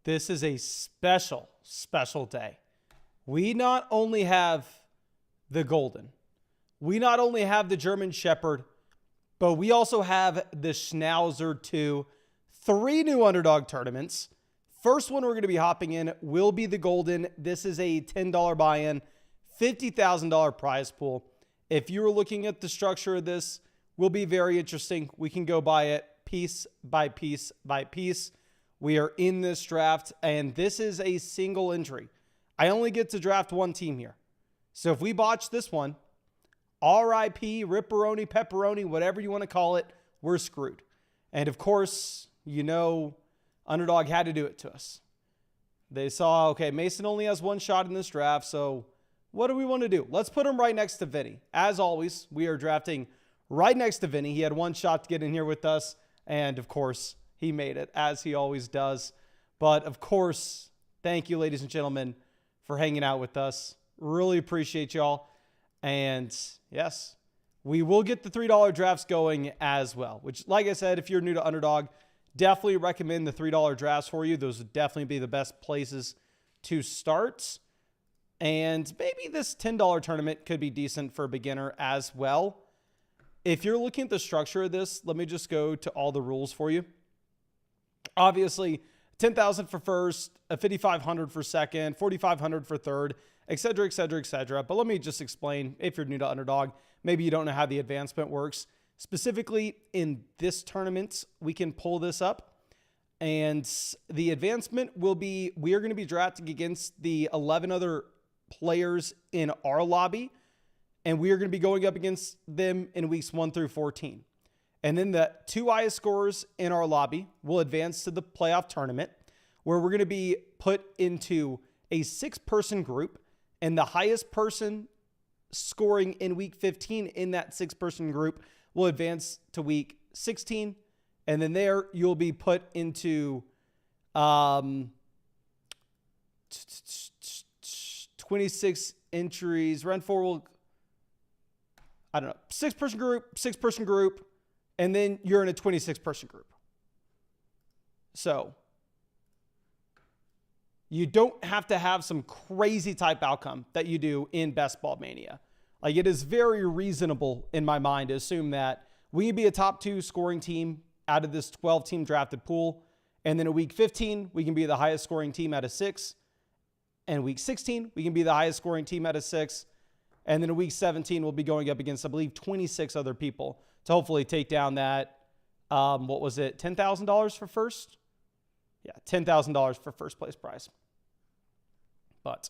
This is a special, special day. We not only have the Golden, we not only have the German Shepherd, but we also have the Schnauzer too. 3 new Underdog tournaments. First one we're going to be hopping in will be the Golden. This is a $10 buy-in, $50,000 prize pool. If you were looking at the structure of this, will be very interesting. We can go by it piece by piece by piece. We are in this draft, and this is a single entry. I only get to draft one team here. So if we botch this one, RIP, Ripperoni, Pepperoni, whatever you want to call it, we're screwed. And of course, you know, Underdog had to do it to us. They saw, okay, Mason only has one shot in this draft, so what do we want to do? Let's put him right next to Vinny. As always, we are drafting right next to Vinny. He had one shot to get in here with us, and of course, he made it, as he always does. But of course, thank you, ladies and gentlemen, for hanging out with us. Really appreciate y'all. And yes, we will get the $3 drafts going as well, which, like I said, if you're new to Underdog, definitely recommend the $3 drafts for you. Those would definitely be the best places to start. And maybe this $10 tournament could be decent for a beginner as well. If you're looking at the structure of this, let me just go to all the rules for you. Obviously, 10,000 for first, a 5,500 for second, 4,500 for third, et cetera, et cetera, et cetera. But let me just explain, if you're new to Underdog, maybe you don't know how the advancement works. Specifically in this tournament, we can pull this up, and the advancement will be, we are going to be drafting against the 11 other players in our lobby, and we are going to be going up against them in weeks 1 through 14. And then the 2 highest scorers in our lobby will advance to the playoff tournament, where we're going to be put into a 6-person group, and the highest person scoring in week 15 in that 6-person group will advance to week 16. And then there you'll be put into 26 entries. Round 4 will, 6-person group, and then you're in a 26-person group. So you don't have to have some crazy type outcome that you do in Best Ball Mania. Like, it is very reasonable in my mind to assume that we can be a top 2 scoring team out of this 12-team drafted pool. And then in week 15, we can be the highest scoring team out of 6. And week 16, we can be the highest scoring team out of 6. And then in week 17, we'll be going up against, I believe, 26 other people to hopefully take down that, what was it, $10,000 for first? Yeah, $10,000 for first place prize. But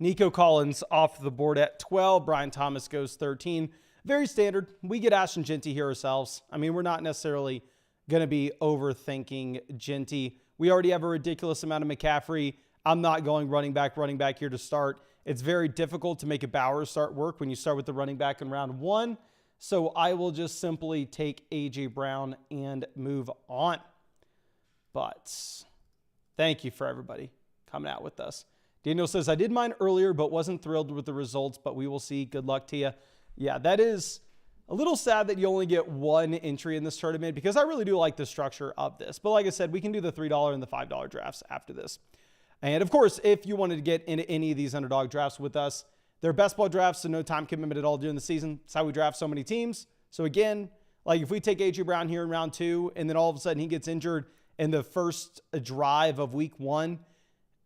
Nico Collins off the board at 12. Brian Thomas goes 13. Very standard. We get Ashton Genty here ourselves. I mean, we're not necessarily going to be overthinking Genty. We already have a ridiculous amount of McCaffrey. I'm not going running back here to start. It's very difficult to make a Bowers start work when you start with the running back in round 1. So I will just simply take A.J. Brown and move on. But thank you for everybody coming out with us. Daniel says, I did mine earlier, but wasn't thrilled with the results, but we will see. Good luck to you. Yeah, that is a little sad that you only get one entry in this tournament, because I really do like the structure of this. But like I said, we can do the $3 and the $5 drafts after this. And of course, if you wanted to get into any of these Underdog drafts with us, they're best ball drafts, so no time commitment at all during the season. It's how we draft so many teams. So again, like if we take A.J. Brown here in round 2, and then all of a sudden he gets injured in the first drive of week 1,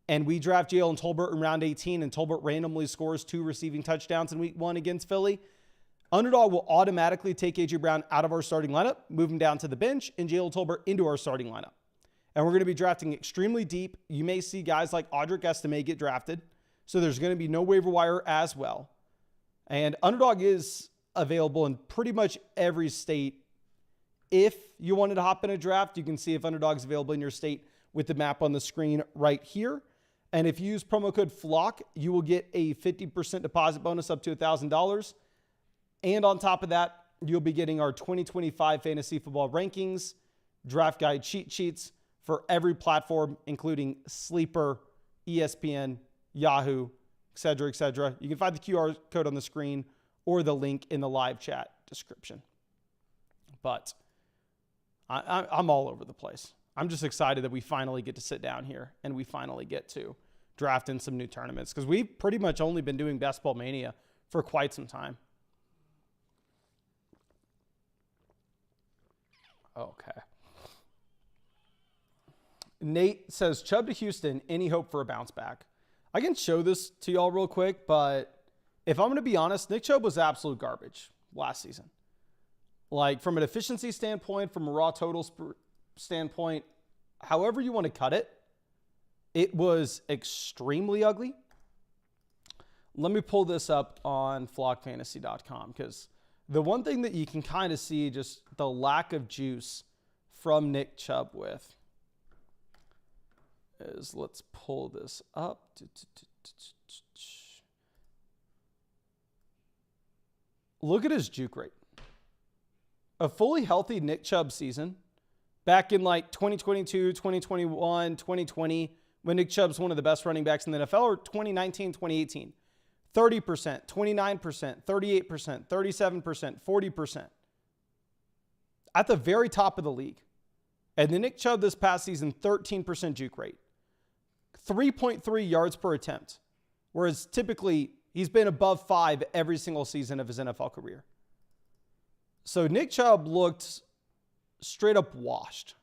and we draft Jalen Tolbert in round 18, and Tolbert randomly scores 2 receiving touchdowns in week 1 against Philly, Underdog will automatically take A.J. Brown out of our starting lineup, move him down to the bench, and Jalen Tolbert into our starting lineup. And we're going to be drafting extremely deep. You may see guys like Audric Estime get drafted, so there's going to be no waiver wire as well. And Underdog is available in pretty much every state. If you wanted to hop in a draft, you can see if Underdog's available in your state with the map on the screen right here. And if you use promo code FLOCK, you will get a 50% deposit bonus up to $1,000. And on top of that, you'll be getting our 2025 fantasy football rankings, draft guide cheat sheets for every platform, including Sleeper, ESPN, Yahoo, etc., etc. You can find the QR code on the screen or the link in the live chat description. But I'm all over the place. I'm just excited that we finally get to sit down here and we finally get to draft in some new tournaments, because we've pretty much only been doing Best Ball Mania for quite some time. Okay. Nate says, Chubb to Houston, any hope for a bounce back? I can show this to y'all real quick, but if I'm going to be honest, Nick Chubb was absolute garbage last season. Like, from an efficiency standpoint, from a raw totals standpoint, however you want to cut it, it was extremely ugly. Let me pull this up on flockfantasy.com, because the one thing that you can kind of see just the lack of juice from Nick Chubb with is, let's pull this up. Look at his juke rate. A fully healthy Nick Chubb season back in like 2022, 2021, 2020, when Nick Chubb's one of the best running backs in the NFL, or 2019, 2018. 30%, 29%, 38%, 37%, 40%. At the very top of the league. And then Nick Chubb this past season, 13% juke rate. 3.3 yards per attempt. Whereas typically he's been above 5 every single season of his NFL career. So Nick Chubb looked straight up washed.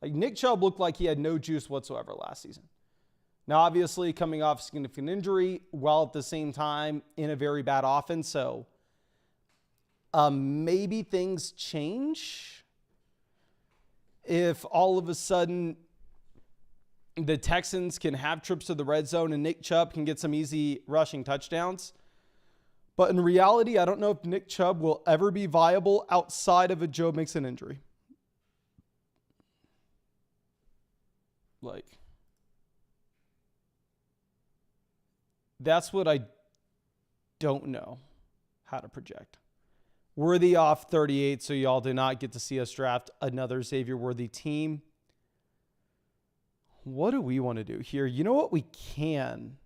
Like, Nick Chubb looked like he had no juice whatsoever last season. Now, obviously, coming off a significant injury, while at the same time in a very bad offense. So maybe things change if all of a sudden the Texans can have trips to the red zone and Nick Chubb can get some easy rushing touchdowns. But in reality, I don't know if Nick Chubb will ever be viable outside of a Joe Mixon injury. Like, that's what I don't know how to project. Worthy off 38, so y'all do not get to see us draft another Xavier Worthy team. What do we want to do here? You know what we can?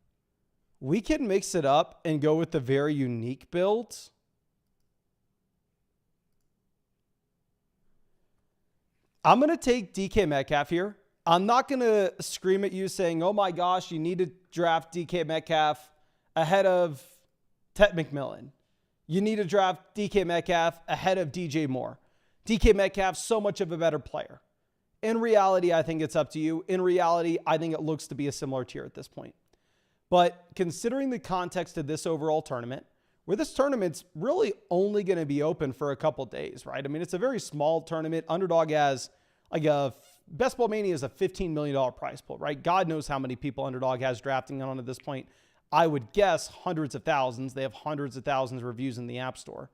We can mix it up and go with the very unique build. I'm going to take DK Metcalf here. I'm not going to scream at you saying, oh my gosh, you need to draft DK Metcalf ahead of Tet McMillan. You need to draft DK Metcalf ahead of DJ Moore. DK Metcalf's so much of a better player. In reality, I think it's up to you. In reality, I think it looks to be a similar tier at this point. But considering the context of this overall tournament, where this tournament's really only going to be open for a couple days, right? I mean, it's a very small tournament. Underdog has like Best Ball Mania is a $15 million prize pool, right? God knows how many people Underdog has drafting on at this point. I would guess hundreds of thousands. They have hundreds of thousands of reviews in the App Store.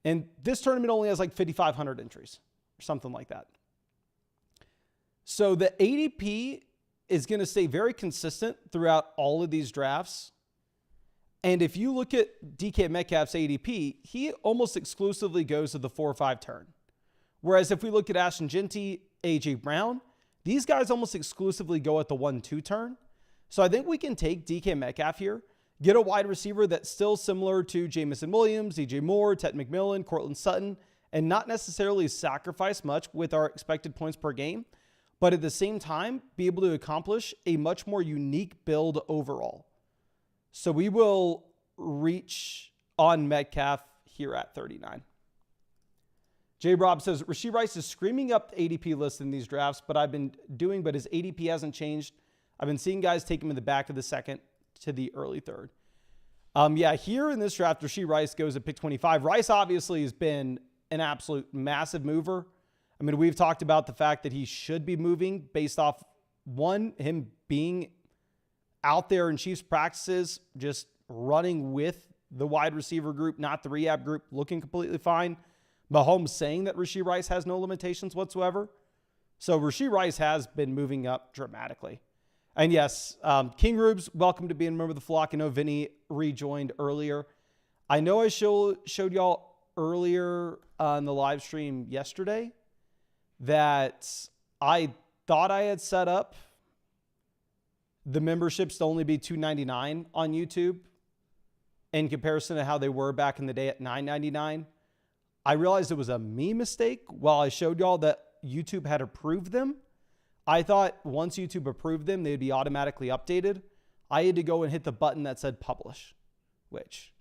And this tournament only has like 5,500 entries or something like that. So the ADP is going to stay very consistent throughout all of these drafts. And if you look at DK Metcalf's ADP, he almost exclusively goes to the 4 or 5 turn. Whereas if we look at Ashton Genty, AJ Brown, these guys almost exclusively go at the 1-2 turn. So I think we can take DK Metcalf here, get a wide receiver that's still similar to Jamison Williams, DJ Moore, Tet McMillan, Cortland Sutton, and not necessarily sacrifice much with our expected points per game, but at the same time, be able to accomplish a much more unique build overall. So we will reach on Metcalf here at 39. J. Rob says, Rashee Rice is screaming up the ADP list in these drafts, but his ADP hasn't changed. I've been seeing guys take him in the back of the second to the early third. Here in this draft, Rashee Rice goes at pick 25. Rice obviously has been an absolute massive mover. I mean, we've talked about the fact that he should be moving based off, one, him being out there in Chiefs practices, just running with the wide receiver group, not the rehab group, looking completely fine. Mahomes saying that Rashee Rice has no limitations whatsoever. So Rashee Rice has been moving up dramatically. And yes, King Rubes, welcome to being a member of the flock. I know Vinny rejoined earlier. I know I showed y'all earlier on the live stream yesterday that I thought I had set up the memberships to only be $2.99 on YouTube in comparison to how they were back in the day at $9.99. I realized it was a me mistake while I showed y'all that YouTube had approved them. I thought once YouTube approved them, they'd be automatically updated. I had to go and hit the button that said publish, which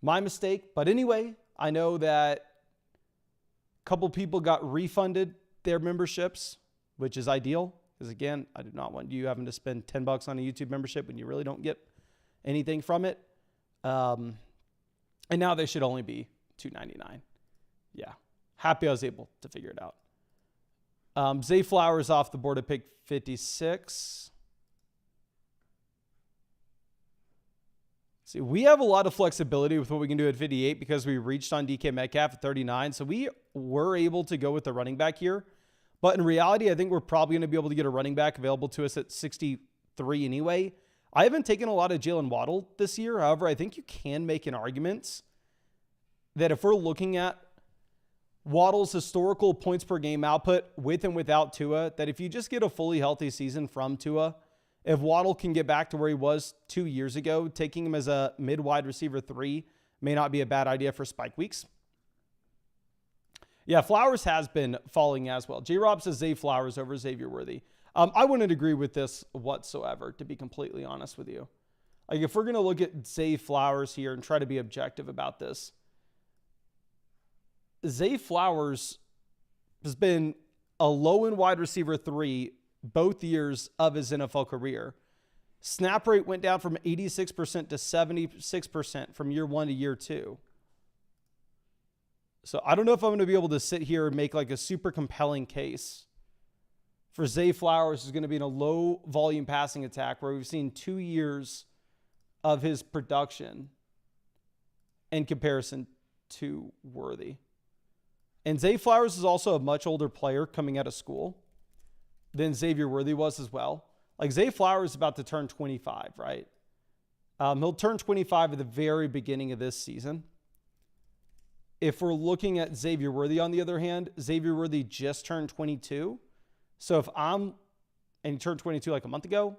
my mistake. But anyway, I know that a couple people got refunded their memberships, which is ideal. Because again, I do not want you having to spend $10 on a YouTube membership when you really don't get anything from it. And now they should only be $2.99. Yeah. Happy I was able to figure it out. Zay Flowers off the board at pick 56. See, we have a lot of flexibility with what we can do at 58 because we reached on DK Metcalf at 39. So we were able to go with the running back here. But in reality, I think we're probably going to be able to get a running back available to us at 63 anyway. I haven't taken a lot of Jalen Waddle this year. However, I think you can make an argument that if we're looking at Waddle's historical points per game output with and without Tua, that if you just get a fully healthy season from Tua, if Waddle can get back to where he was 2 years ago, taking him as a mid-wide receiver 3 may not be a bad idea for spike weeks. Yeah, Flowers has been falling as well. J-Rob says Zay Flowers over Xavier Worthy. I wouldn't agree with this whatsoever, to be completely honest with you. Like, if we're going to look at Zay Flowers here and try to be objective about this, Zay Flowers has been a low-end wide receiver 3 both years of his NFL career. Snap rate went down from 86% to 76% from year 1 to year 2. So I don't know if I'm going to be able to sit here and make like a super compelling case for Zay Flowers is going to be in a low volume passing attack where we've seen 2 years of his production in comparison to Worthy. And Zay Flowers is also a much older player coming out of school than Xavier Worthy was as well. Like, Zay Flowers is about to turn 25, right? He'll turn 25 at the very beginning of this season. If we're looking at Xavier Worthy, on the other hand, Xavier Worthy just turned 22. So and he turned 22 like a month ago.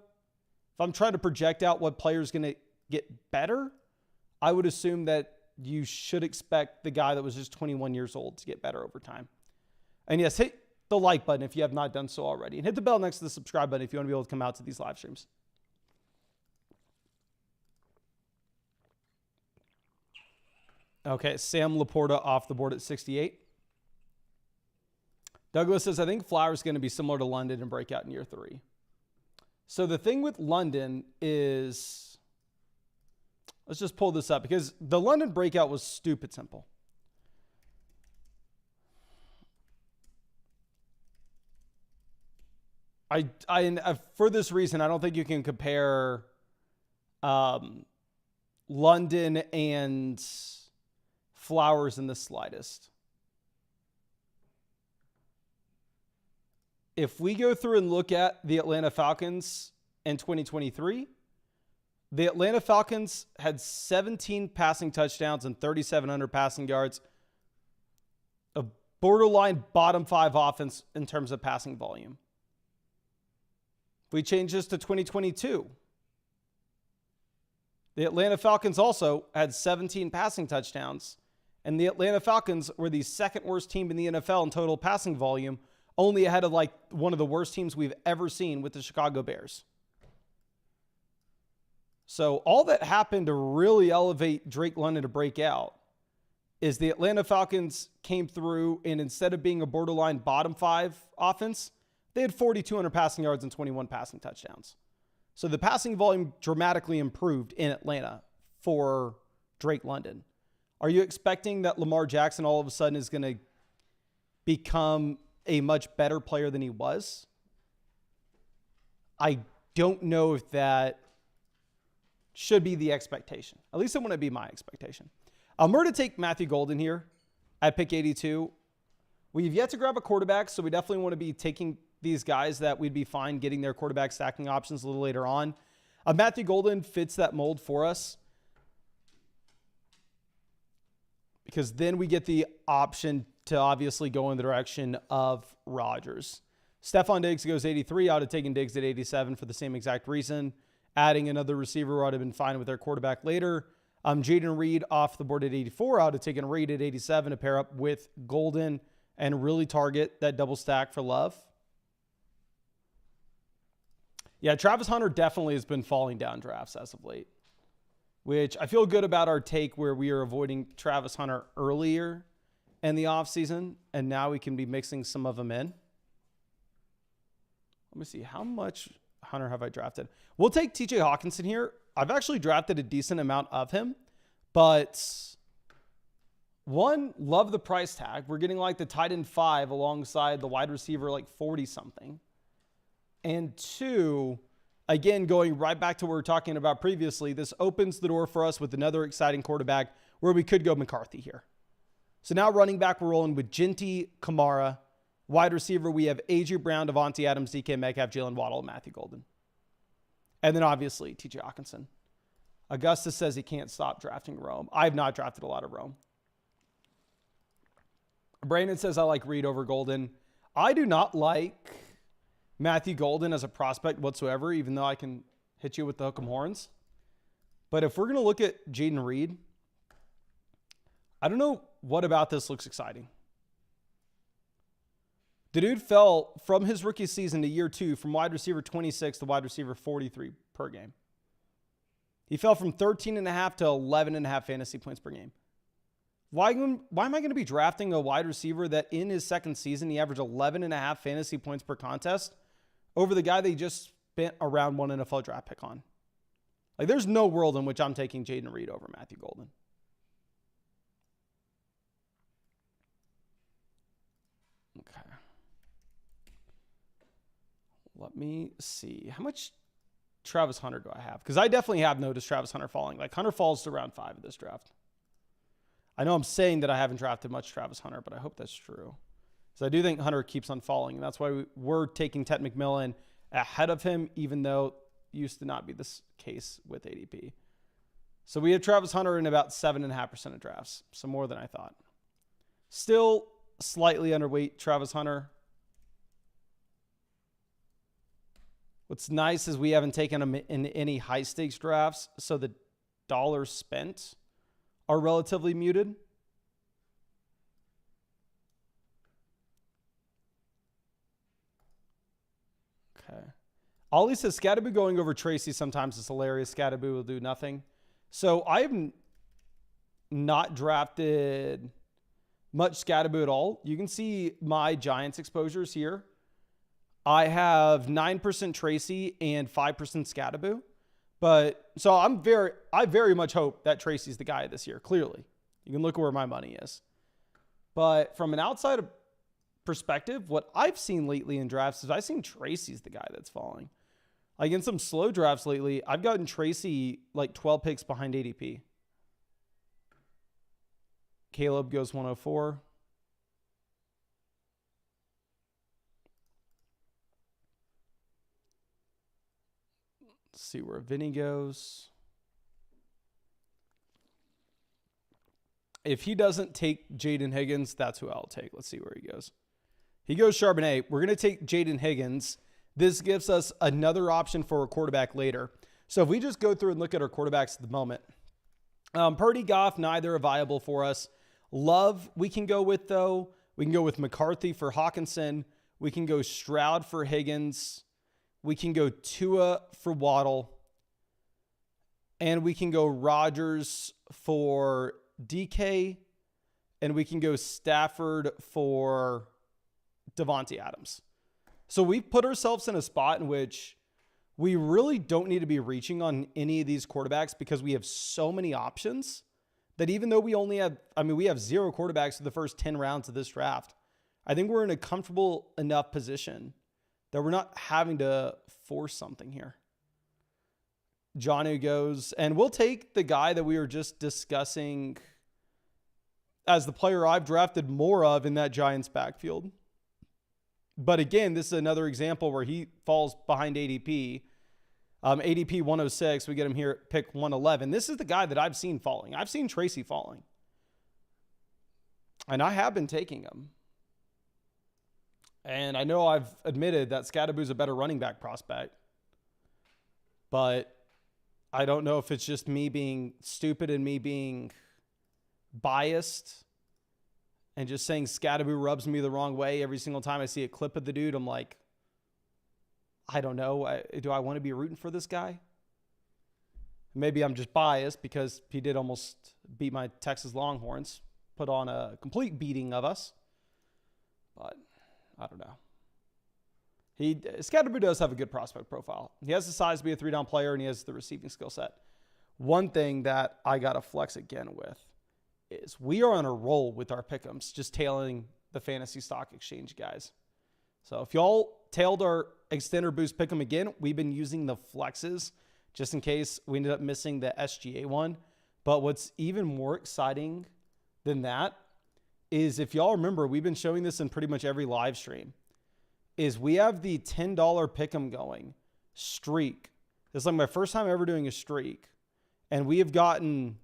If I'm trying to project out what player is going to get better, I would assume that you should expect the guy that was just 21 years old to get better over time. And yes, hit the like button if you have not done so already. And hit the bell next to the subscribe button if you want to be able to come out to these live streams. Okay, Sam Laporta off the board at 68. Douglas says, I think Flowers is going to be similar to London and break out in year 3. So the thing with London is, let's just pull this up because the London breakout was stupid simple. For this reason, I don't think you can compare London and Flowers in the slightest. If we go through and look at the Atlanta Falcons in 2023, the Atlanta Falcons had 17 passing touchdowns and 3,700 passing yards. A borderline bottom 5 offense in terms of passing volume. If we change this to 2022, the Atlanta Falcons also had 17 passing touchdowns, and the Atlanta Falcons were the second worst team in the NFL in total passing volume, only ahead of like one of the worst teams we've ever seen with the Chicago Bears. So all that happened to really elevate Drake London to break out is the Atlanta Falcons came through, and instead of being a borderline bottom 5 offense, they had 4,200 passing yards and 21 passing touchdowns. So the passing volume dramatically improved in Atlanta for Drake London. Are you expecting that Lamar Jackson all of a sudden is going to become a much better player than he was? I don't know if that should be the expectation. At least it wouldn't be my expectation. We're going to take Matthew Golden here at pick 82. We've yet to grab a quarterback, so we definitely want to be taking these guys that we'd be fine getting their quarterback stacking options a little later on. Matthew Golden fits that mold for us because then we get the option to obviously go in the direction of Rodgers. Stephon Diggs goes 83. I would have taken Diggs at 87 for the same exact reason. Adding another receiver would have been fine with their quarterback later. Jaden Reed off the board at 84. I would have taken Reed at 87 to pair up with Golden. and really target that double stack for Love. Yeah, Travis Hunter definitely has been falling down drafts as of late, which I feel good about our take where we are avoiding Travis Hunter earlier in the offseason, and now we can be mixing some of them in. Let me see. How much Hunter have I drafted? We'll take TJ Hawkinson here. I've actually drafted a decent amount of him, but one, love the price tag. We're getting like the tight end 5 alongside the wide receiver like 40-something. And two, again, going right back to what we were talking about previously, this opens the door for us with another exciting quarterback where we could go McCarthy here. So now running back, we're rolling with Ginty, Kamara. Wide receiver, we have A.J. Brown, Devontae Adams, DK Metcalf, Jalen Waddle, and Matthew Golden. And then obviously TJ Hawkinson. Augustus says he can't stop drafting Rome. I have not drafted a lot of Rome. Brandon says I like Reed over Golden. I do not like Matthew Golden as a prospect whatsoever, even though I can hit you with the hook 'em horns. But if we're going to look at Jaden Reed, I don't know what about this looks exciting. The dude fell from his rookie season to year 2 from wide receiver 26 to wide receiver 43 per game. He fell from 13.5 to 11.5 fantasy points per game. Why am I going to be drafting a wide receiver that in his second season, he averaged 11.5 fantasy points per contest over the guy they just spent around 1 NFL draft pick on? Like, there's no world in which I'm taking Jaden Reed over Matthew Golden. Okay. Let me see. How much Travis Hunter do I have? Because I definitely have noticed Travis Hunter falling. Like, Hunter falls to round 5 of this draft. I know I'm saying that I haven't drafted much Travis Hunter, but I hope that's true. So I do think Hunter keeps on falling, and that's why we're taking Ted McMillan ahead of him, even though it used to not be this case with ADP. So we have Travis Hunter in about 7.5% of drafts, so more than I thought. Still slightly underweight Travis Hunter. What's nice is we haven't taken him in any high-stakes drafts, so the dollars spent are relatively muted. Okay. Ollie says Scadaboo going over Tracy sometimes is hilarious. Scadaboo will do nothing. So I have not drafted much Scadaboo at all. You can see my Giants exposures here. I have 9% Tracy and 5% Scadaboo. But so I very much hope that Tracy's the guy this year. Clearly, you can look where my money is. But from an outside perspective, what I've seen lately in drafts is I've seen Tracy's the guy that's falling. Like in some slow drafts lately, I've gotten Tracy like 12 picks behind ADP. Caleb goes 104. Let's see where Vinny goes. If he doesn't take Jaden Higgins, that's who I'll take. Let's see where he goes. He goes Charbonnet. We're going to take Jaden Higgins. This gives us another option for a quarterback later. So if we just go through and look at our quarterbacks at the moment, Purdy, Goff, neither are viable for us. Love, we can go with, though. We can go with McCarthy for Hawkinson. We can go Stroud for Higgins. We can go Tua for Waddle. And we can go Rodgers for DK. And we can go Stafford for Devontae Adams. So we've put ourselves in a spot in which we really don't need to be reaching on any of these quarterbacks because we have so many options that even though we only have, we have 0 quarterbacks for the first 10 rounds of this draft. I think we're in a comfortable enough position that we're not having to force something here. Johnny goes, and we'll take the guy that we were just discussing as the player I've drafted more of in that Giants backfield. But again, this is another example where he falls behind ADP. ADP 106, we get him here at pick 111. This is the guy that I've seen falling. I've seen Tracy falling. And I have been taking him. And I know I've admitted that Scadaboo's a better running back prospect. But I don't know if it's just me being stupid and me being biased And just saying Scatterby rubs me the wrong way every single time I see a clip of the dude. I'm like, I don't know. Do I want to be rooting for this guy? Maybe I'm just biased because he did almost beat my Texas Longhorns, put on a complete beating of us. But I don't know. Scatterby does have a good prospect profile. He has the size to be a 3-down player, and he has the receiving skill set. One thing that I got to flex again with is we are on a roll with our pick'ems, just tailing the Fantasy Stock Exchange guys. So if y'all tailed our extender boost pick'em again, we've been using the flexes just in case we ended up missing the SGA one. But what's even more exciting than that is, if y'all remember, we've been showing this in pretty much every live stream, is we have the $10 pick'em going streak. This is like my first time ever doing a streak. And we have gotten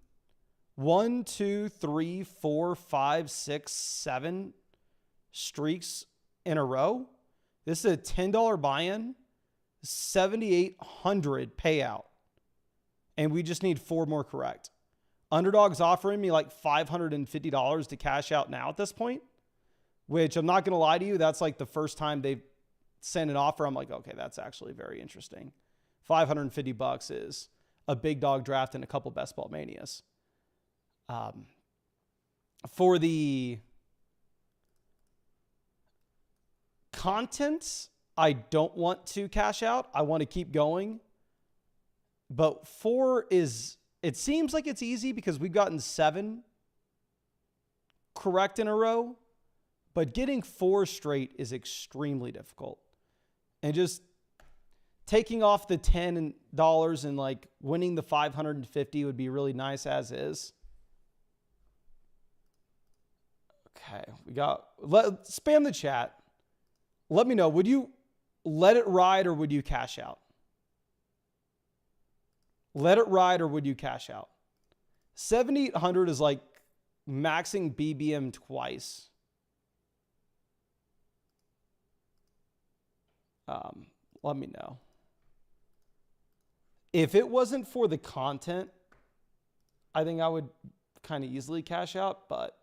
1, 2, 3, 4, 5, 6, 7 streaks in a row. This is a $10 buy-in, $7,800 payout. And we just need 4 more correct. Underdog's offering me like $550 to cash out now at this point, which I'm not going to lie to you, that's like the first time they've sent an offer. I'm like, okay, that's actually very interesting. $550 is a big dog draft and a couple best ball manias. For the content, I don't want to cash out. I want to keep going. But 4 is, it seems like it's easy because we've gotten 7 correct in a row. But getting 4 straight is extremely difficult. And just taking off the $10 and like winning the $550 would be really nice as is. Okay, spam the chat. Let me know, would you let it ride or would you cash out? Let it ride or would you cash out? 7,800 is like maxing BBM twice. Let me know. If it wasn't for the content, I think I would kind of easily cash out, but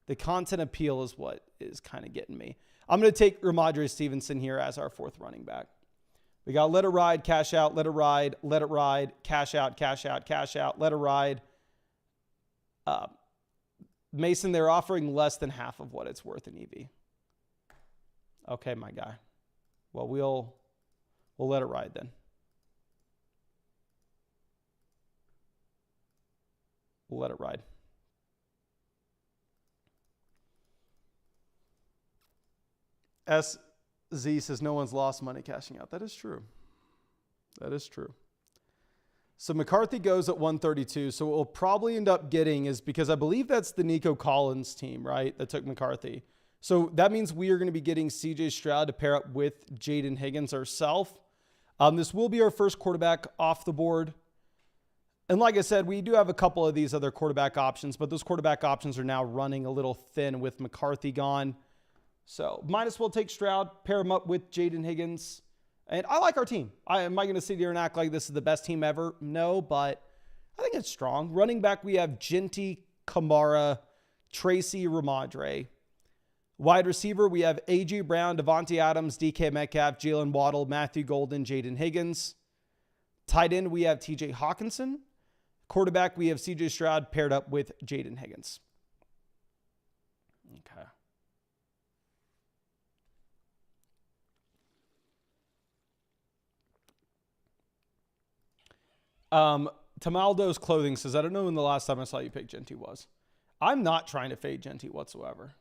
the content appeal is what is kind of getting me. I'm going to take Ramondre Stevenson here as our 4th running back. We got let it ride, cash out, let it ride, cash out, cash out, cash out, let it ride. Mason, they're offering less than half of what it's worth in EV. Okay, my guy. Well, we'll let it ride then. We'll let it ride. SZ says no one's lost money cashing out. That is true. That is true. So McCarthy goes at 132. So what we'll probably end up getting is, because I believe that's the Nico Collins team, right, that took McCarthy. So that means we are going to be getting CJ Stroud to pair up with Jaden Higgins ourselves. This will be our first quarterback off the board. And like I said, we do have a couple of these other quarterback options, but those quarterback options are now running a little thin with McCarthy gone. So might as well take Stroud, pair him up with Jaden Higgins. And I like our team. Am I going to sit here and act like this is the best team ever? No, but I think it's strong. Running back, we have Genty, Kamara, Tracy, Ramondre. Wide receiver, we have A.J. Brown, Devontae Adams, DK Metcalf, Jalen Waddle, Matthew Golden, Jaden Higgins. Tight end, we have T.J. Hawkinson. Quarterback, we have C.J. Stroud paired up with Jaden Higgins. Okay. Tamaldo's Clothing says, I don't know when the last time I saw you pick Genty was. I'm not trying to fade Genty whatsoever.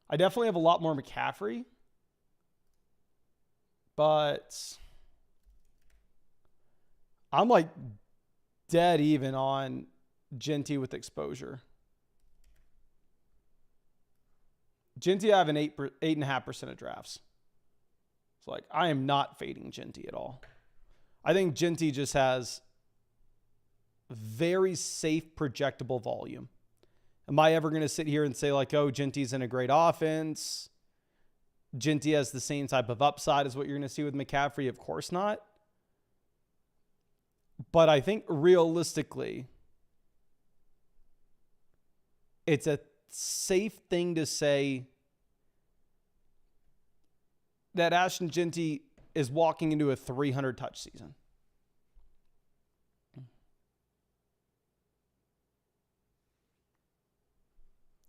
I definitely have a lot more McCaffrey, but I'm like dead even on Genty with exposure. Genty, I have an 8.5% of drafts. So like, I am not fading Genty at all. I think Genty just has very safe, projectable volume. Am I ever going to sit here and say like, oh, Genty's in a great offense? Genty has the same type of upside as what you're going to see with McCaffrey? Of course not. But I think realistically, it's a safe thing to say that Ashton Jeanty is walking into a 300 touch season.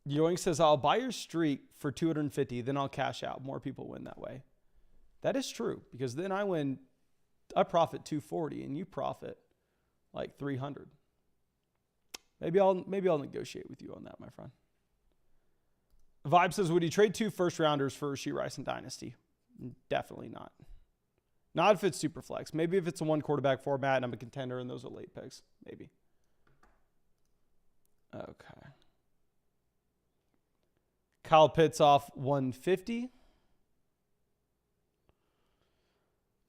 Yoing says, I'll buy your streak for 250, then I'll cash out. More people win that way. That is true, because then I profit 240 and you profit like 300. Maybe I'll negotiate with you on that, my friend. Vibe says, would you trade 2 first-rounders for Rashee Rice in Dynasty? Definitely not. Not if it's super flex. Maybe if it's a 1-quarterback format and I'm a contender and those are late picks. Maybe. Okay. Kyle Pitts off 150.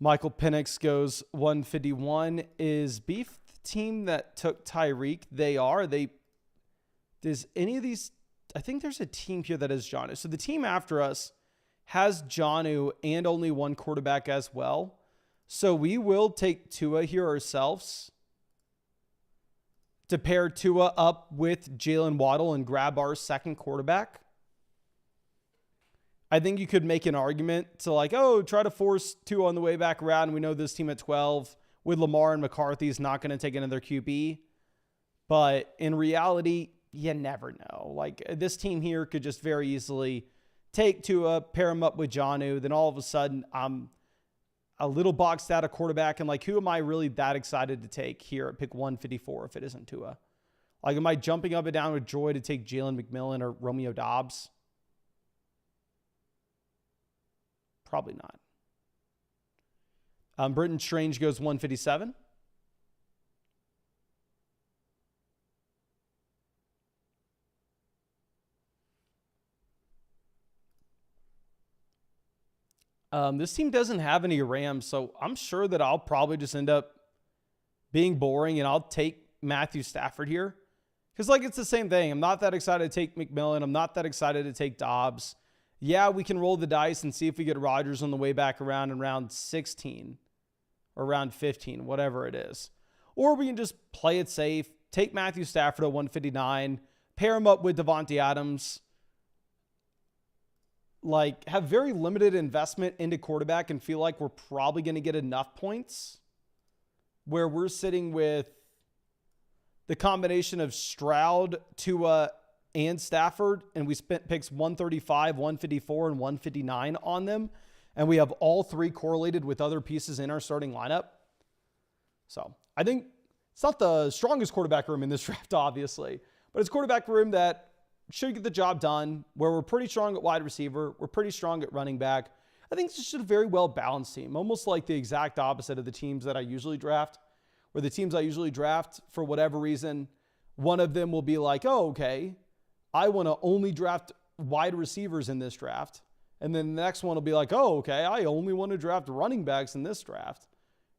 Michael Penix goes 151. Is Beef the team that took Tyreek? They are. Does any of these... I think there's a team here that has Jonnu. So the team after us has Jonnu and only 1 quarterback as well. So we will take Tua here ourselves to pair Tua up with Jalen Waddle and grab our second quarterback. I think you could make an argument to like, oh, try to force Tua on the way back around. We know this team at 12 with Lamar and McCarthy is not going to take another QB. But in reality, you never know. Like, this team here could just very easily take Tua, pair him up with Jonnu. Then all of a sudden, I'm a little boxed out of quarterback. And like, who am I really that excited to take here at pick 154 if it isn't Tua? Like, am I jumping up and down with joy to take Jalen McMillan or Romeo Dobbs? Probably not. Britton Strange goes 157. This team doesn't have any Rams, so I'm sure that I'll probably just end up being boring and I'll take Matthew Stafford here. Because, like, it's the same thing. I'm not that excited to take McMillan. I'm not that excited to take Dobbs. Yeah, we can roll the dice and see if we get Rodgers on the way back around in round 16 or round 15, whatever it is. Or we can just play it safe, take Matthew Stafford at 159, pair him up with Devontae Adams, like, have very limited investment into quarterback and feel like we're probably going to get enough points where we're sitting with the combination of Stroud, Tua, and Stafford, and we spent picks 135, 154, and 159 on them, and we have all 3 correlated with other pieces in our starting lineup. So I think it's not the strongest quarterback room in this draft, obviously, but it's a quarterback room that should get the job done, where we're pretty strong at wide receiver. We're pretty strong at running back. I think it's just a very well-balanced team, almost like the exact opposite of the teams that I usually draft, where the teams I usually draft, for whatever reason, one of them will be like, oh, okay, I want to only draft wide receivers in this draft. And then the next one will be like, oh, okay, I only want to draft running backs in this draft.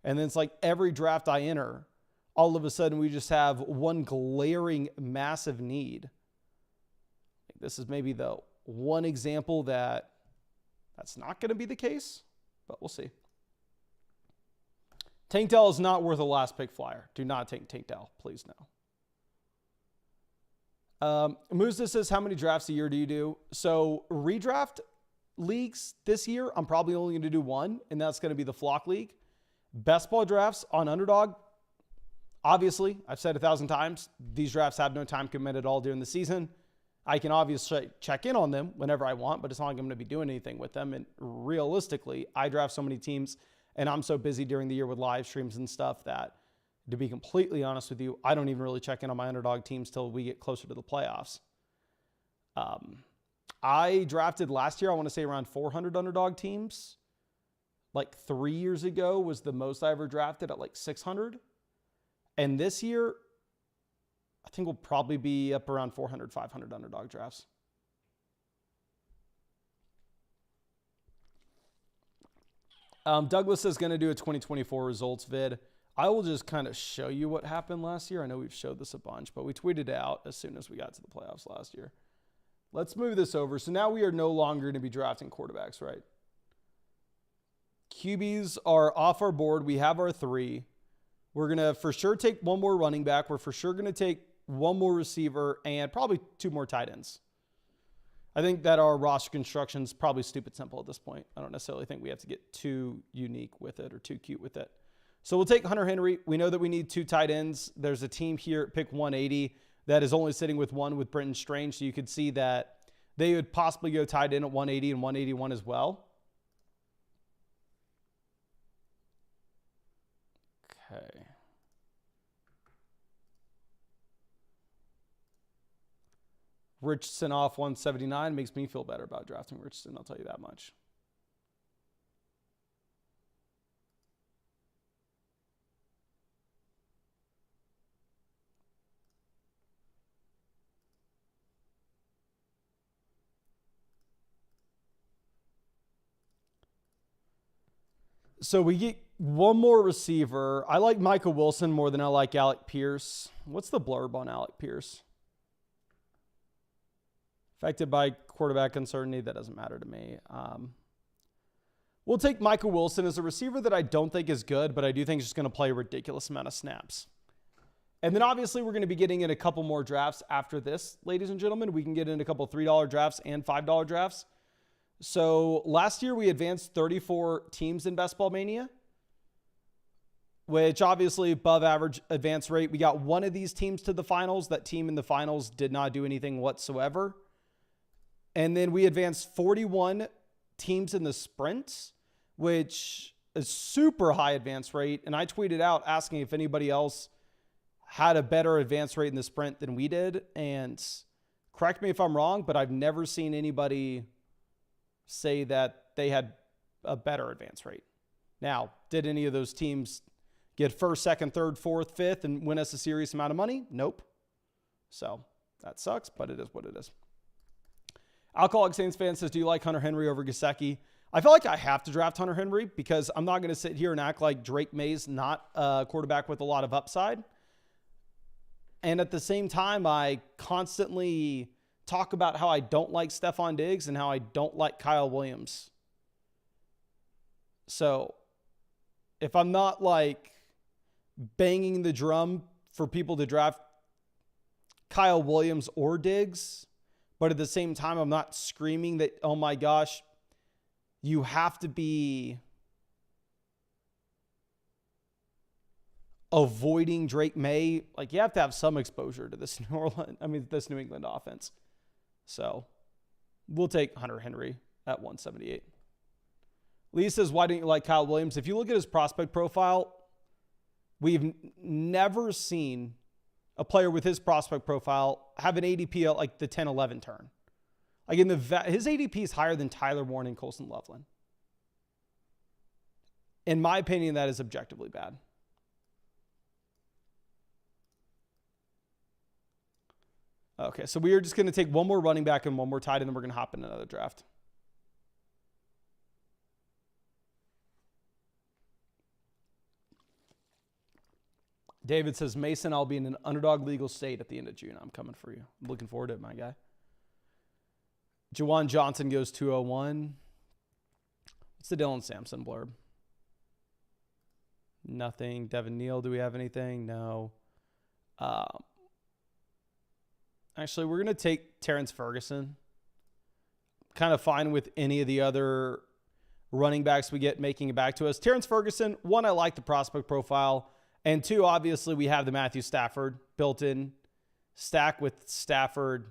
And then it's like every draft I enter, all of a sudden we just have one glaring massive need. This is maybe the one example that's not going to be the case, but we'll see. Tank Dell is not worth a last pick flyer. Do not take Tank Dell, please no. Muzda says, how many drafts a year do you do? So redraft leagues this year, I'm probably only going to do 1, and that's going to be the Flock League. Best ball drafts on Underdog. Obviously, I've said 1,000 times, these drafts have no time commitment at all during the season. I can obviously check in on them whenever I want, but it's not like I'm going to be doing anything with them. And realistically, I draft so many teams and I'm so busy during the year with live streams and stuff that, to be completely honest with you, I don't even really check in on my Underdog teams till we get closer to the playoffs. I drafted last year, I want to say around 400 Underdog teams. Like 3 years ago was the most I ever drafted at like 600. And this year, I think we'll probably be up around 400, 500 Underdog drafts. Douglas is going to do a 2024 results vid. I will just kind of show you what happened last year. I know we've showed this a bunch, but we tweeted it out as soon as we got to the playoffs last year. Let's move this over. So now we are no longer going to be drafting quarterbacks, right? QBs are off our board. We have our 3. We're going to for sure take 1 more running back. We're for sure going to take 1 more receiver and probably 2 more tight ends. I think that our roster construction is probably stupid simple at this point. I don't necessarily think we have to get too unique with it or too cute with it. So we'll take Hunter Henry. We know that we need 2 tight ends. There's a team here at pick 180 that is only sitting with 1 with Brenton Strange. So you could see that they would possibly go tight end at 180 and 181 as well. Okay. Richardson off 179 makes me feel better about drafting Richardson. I'll tell you that much. So we get one more receiver. I like Michael Wilson more than I like Alec Pierce. What's the blurb on Alec Pierce? Affected by quarterback uncertainty. That doesn't matter to me. We'll take Michael Wilson as a receiver that I don't think is good, but I do think is just going to play a ridiculous amount of snaps. And then obviously we're going to be getting in a couple more drafts after this, ladies and gentlemen. We can get in a couple $3 drafts and $5 drafts. So last year we advanced 34 teams in Best Ball Mania, which obviously above average advance rate. We got one of these teams to the finals. That team in the finals did not do anything whatsoever. And then we advanced 41 teams in the sprints, which is super high advance rate. And I tweeted out asking if anybody else had a better advance rate in the sprint than we did. And correct me if I'm wrong, but I've never seen anybody say that they had a better advance rate. Now, did any of those teams get first, second, third, fourth, fifth, and win us a serious amount of money? Nope. So that sucks, but it is what it is. Alcoholic Saints fan says, do you like Hunter Henry over Gesicki? I feel like I have to draft Hunter Henry because I'm not going to sit here and act like Drake May's not a quarterback with a lot of upside. And at the same time, I constantly talk about how I don't like Stephon Diggs and how I don't like Kyle Williams. So if I'm not like banging the drum for people to draft Kyle Williams or Diggs, but at the same time, I'm not screaming that, oh my gosh, you have to be avoiding Drake May. Like, you have to have some exposure to this this New England offense. So we'll take Hunter Henry at 178. Lee says, why don't you like Kyle Williams? If you look at his prospect profile, we've never seen a player with his prospect profile have an ADP at like the 10-11 turn. Like his ADP is higher than Tyler Warren and Colson Loveland. In my opinion, that is objectively bad. Okay, so we are just going to take one more running back and one more tight, and then we're going to hop in another draft. David says, Mason, I'll be in an underdog legal state at the end of June. I'm coming for you. I'm looking forward to it, my guy. Jawan Johnson goes 201. What's the Dylan Sampson blurb? Nothing. Devin Neal, do we have anything? No. Actually, we're going to take Terrence Ferguson. Kind of fine with any of the other running backs we get making it back to us. Terrence Ferguson, one, I like the prospect profile. And two, obviously, we have the Matthew Stafford built-in stack with Stafford,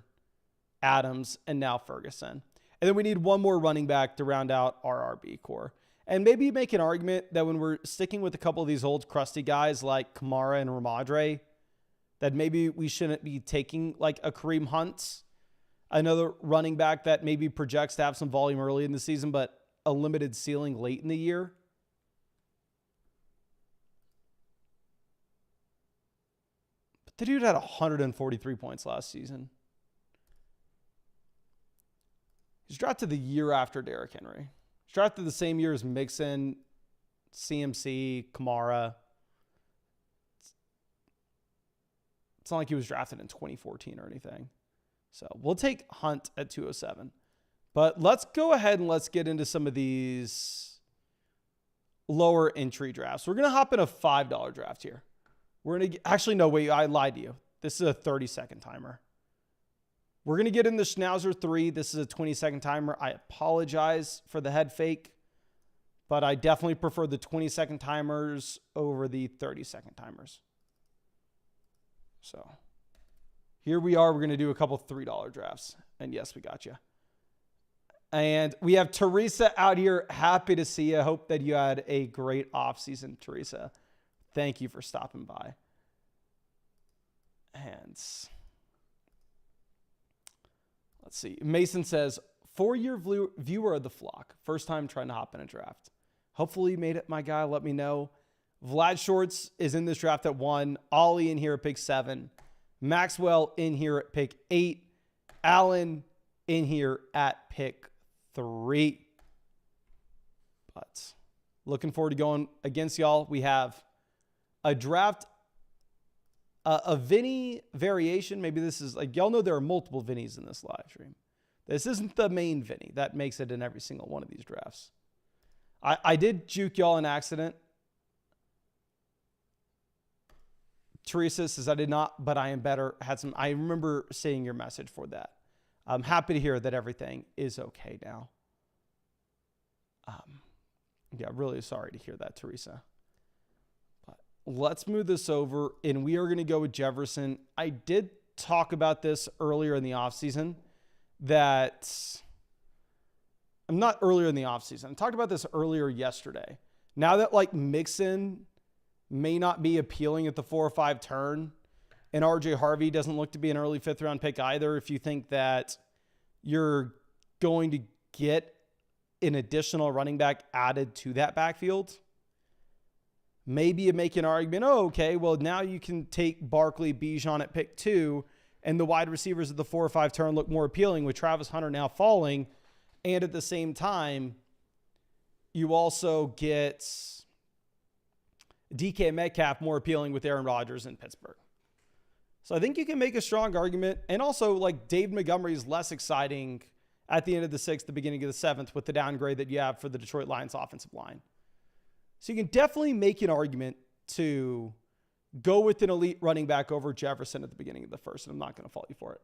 Adams, and now Ferguson. And then we need one more running back to round out our RB core. And maybe make an argument that when we're sticking with a couple of these old crusty guys like Kamara and Ramadre, that maybe we shouldn't be taking like a Kareem Hunt, another running back that maybe projects to have some volume early in the season, but a limited ceiling late in the year. But the dude had 143 points last season. He's drafted the year after Derrick Henry. He's drafted the same year as Mixon, CMC, Kamara. It's not like he was drafted in 2014 or anything. So we'll take Hunt at 207. But let's go ahead and let's get into some of these lower entry drafts. We're going to hop in a $5 draft here. We're going to actually, no, wait, I lied to you. This is a 30-second timer. We're going to get in the Schnauzer 3. This is a 20-second timer. I apologize for the head fake, but I definitely prefer the 20-second timers over the 30-second timers. So here we are. We're going to do a couple $3 drafts. And yes, we got you. And we have Teresa out here. Happy to see you. Hope that you had a great offseason, Teresa. Thank you for stopping by. And let's see. Mason says, 4-year viewer of the flock. First time trying to hop in a draft. Hopefully you made it, my guy. Let me know. Vlad Shorts is in this draft at 1. Ollie in here at pick 7. Maxwell in here at pick 8. Allen in here at pick 3. But looking forward to going against y'all. We have a draft, a Vinny variation. Maybe this is like, y'all know there are multiple Vinnies in this live stream. This isn't the main Vinny. That makes it in every single one of these drafts. I did juke y'all in accident. Teresa says, I did not, but I am better. I remember seeing your message for that. I'm happy to hear that everything is okay now. Yeah, really sorry to hear that, Teresa. But let's move this over, and we are going to go with Jefferson. I did talk about this earlier in the offseason. Not earlier in the offseason. I talked about this earlier yesterday. Now that like Mixon may not be appealing at the 4 or 5 turn, and RJ Harvey doesn't look to be an early 5th round pick either. If you think that you're going to get an additional running back added to that backfield, maybe you make an argument, oh, okay, well, now you can take Barkley, Bijan at pick 2, and the wide receivers at the 4 or 5 turn look more appealing with Travis Hunter now falling. And at the same time, you also get DK Metcalf more appealing with Aaron Rodgers in Pittsburgh. So I think you can make a strong argument. And also, like, Dave Montgomery is less exciting at the end of the 6th, the beginning of the 7th, with the downgrade that you have for the Detroit Lions offensive line. So you can definitely make an argument to go with an elite running back over Jefferson at the beginning of the 1st, and I'm not going to fault you for it.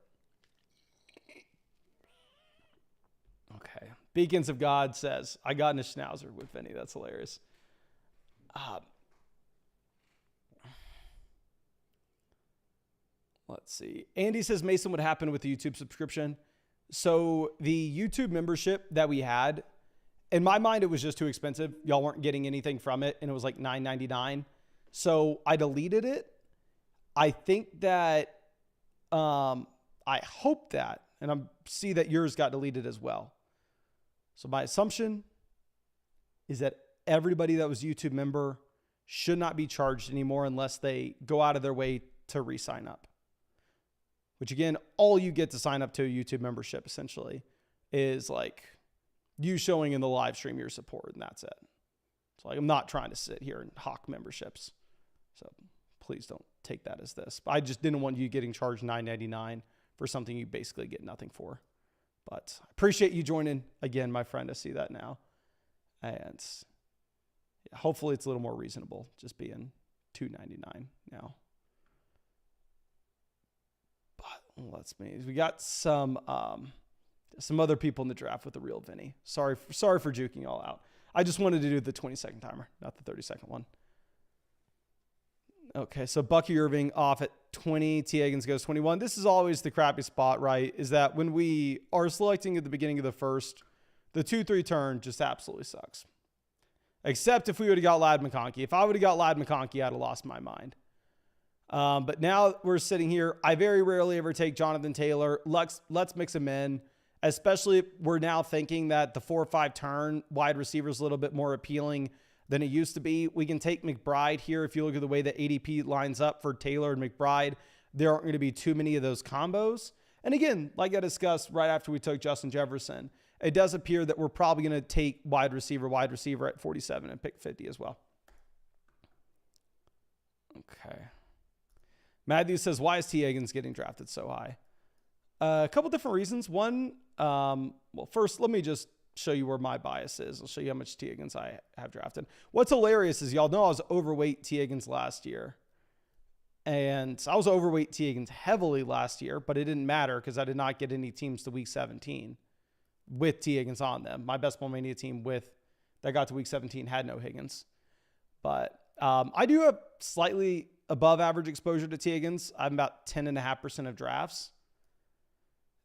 Okay. Beacons of God says, I got in a Schnauzer with Vinny. That's hilarious. Let's see. Andy says, Mason, what happened with the YouTube subscription? So the YouTube membership that we had, in my mind, it was just too expensive. Y'all weren't getting anything from it, and it was like $9.99. So I deleted it. I think that, I hope that, and I see that yours got deleted as well. So my assumption is that everybody that was YouTube member should not be charged anymore unless they go out of their way to re-sign up. Which again, all you get to sign up to a YouTube membership essentially is like you showing in the live stream your support, and that's it. So like, I'm not trying to sit here and hawk memberships. So please don't take that as this. But I just didn't want you getting charged $9.99 for something you basically get nothing for. But I appreciate you joining again, my friend. I see that now. And yeah, hopefully it's a little more reasonable, just being $2.99 now. But let's see. We got some other people in the draft with the real Vinny. Sorry for juking all out. I just wanted to do the 20-second timer, not the 30-second one. Okay, so Bucky Irving off at 20. T. Higgins goes 21. This is always the crappy spot, right? Is that when we are selecting at the beginning of the 1st, the 2-3 turn just absolutely sucks. Except if we would have got Ladd McConkey. If I would have got Ladd McConkey, I'd have lost my mind. But now we're sitting here. I very rarely ever take Jonathan Taylor. Let's mix him in. Especially if we're now thinking that the 4 or 5 turn wide receiver is a little bit more appealing than it used to be. We can take McBride here. If you look at the way that ADP lines up for Taylor and McBride, there aren't going to be too many of those combos. And again, like I discussed right after we took Justin Jefferson, it does appear that we're probably going to take wide receiver at 47 and pick 50 as well. Okay. Matthew says, why is T. Higgins getting drafted so high? A couple different reasons. One, well, first, let me just show you where my bias is. I'll show you how much T. Higgins I have drafted. What's hilarious is y'all know I was overweight T. Higgins last year. And I was overweight T. Higgins heavily last year, but it didn't matter because I did not get any teams to week 17 with T. Higgins on them. My Best Ball Mania team that got to week 17 had no Higgins. But I do have slightly above average exposure to T. Higgins. I'm about 10.5% of drafts.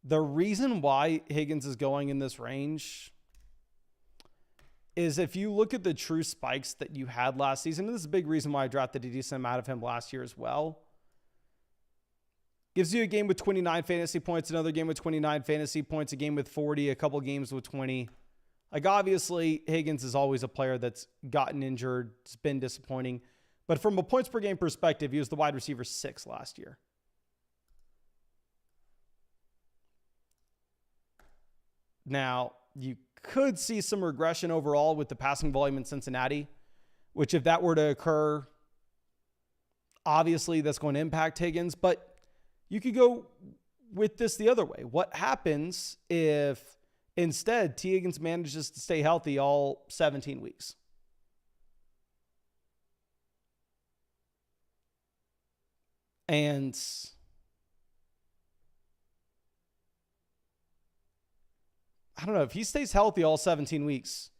The reason why Higgins is going in this range is if you look at the true spikes that you had last season, and this is a big reason why I drafted a decent amount of him last year as well. Gives you a game with 29 fantasy points, another game with 29 fantasy points, a game with 40, a couple games with 20. Like, obviously, Higgins is always a player that's gotten injured. It's been disappointing. But from a points per game perspective, he was the wide receiver 6 last year. Now, you could see some regression overall with the passing volume in Cincinnati, which if that were to occur, obviously that's going to impact Higgins. But you could go with this the other way. What happens if instead T. Higgins manages to stay healthy all 17 weeks? And I don't know, if he stays healthy all 17 weeks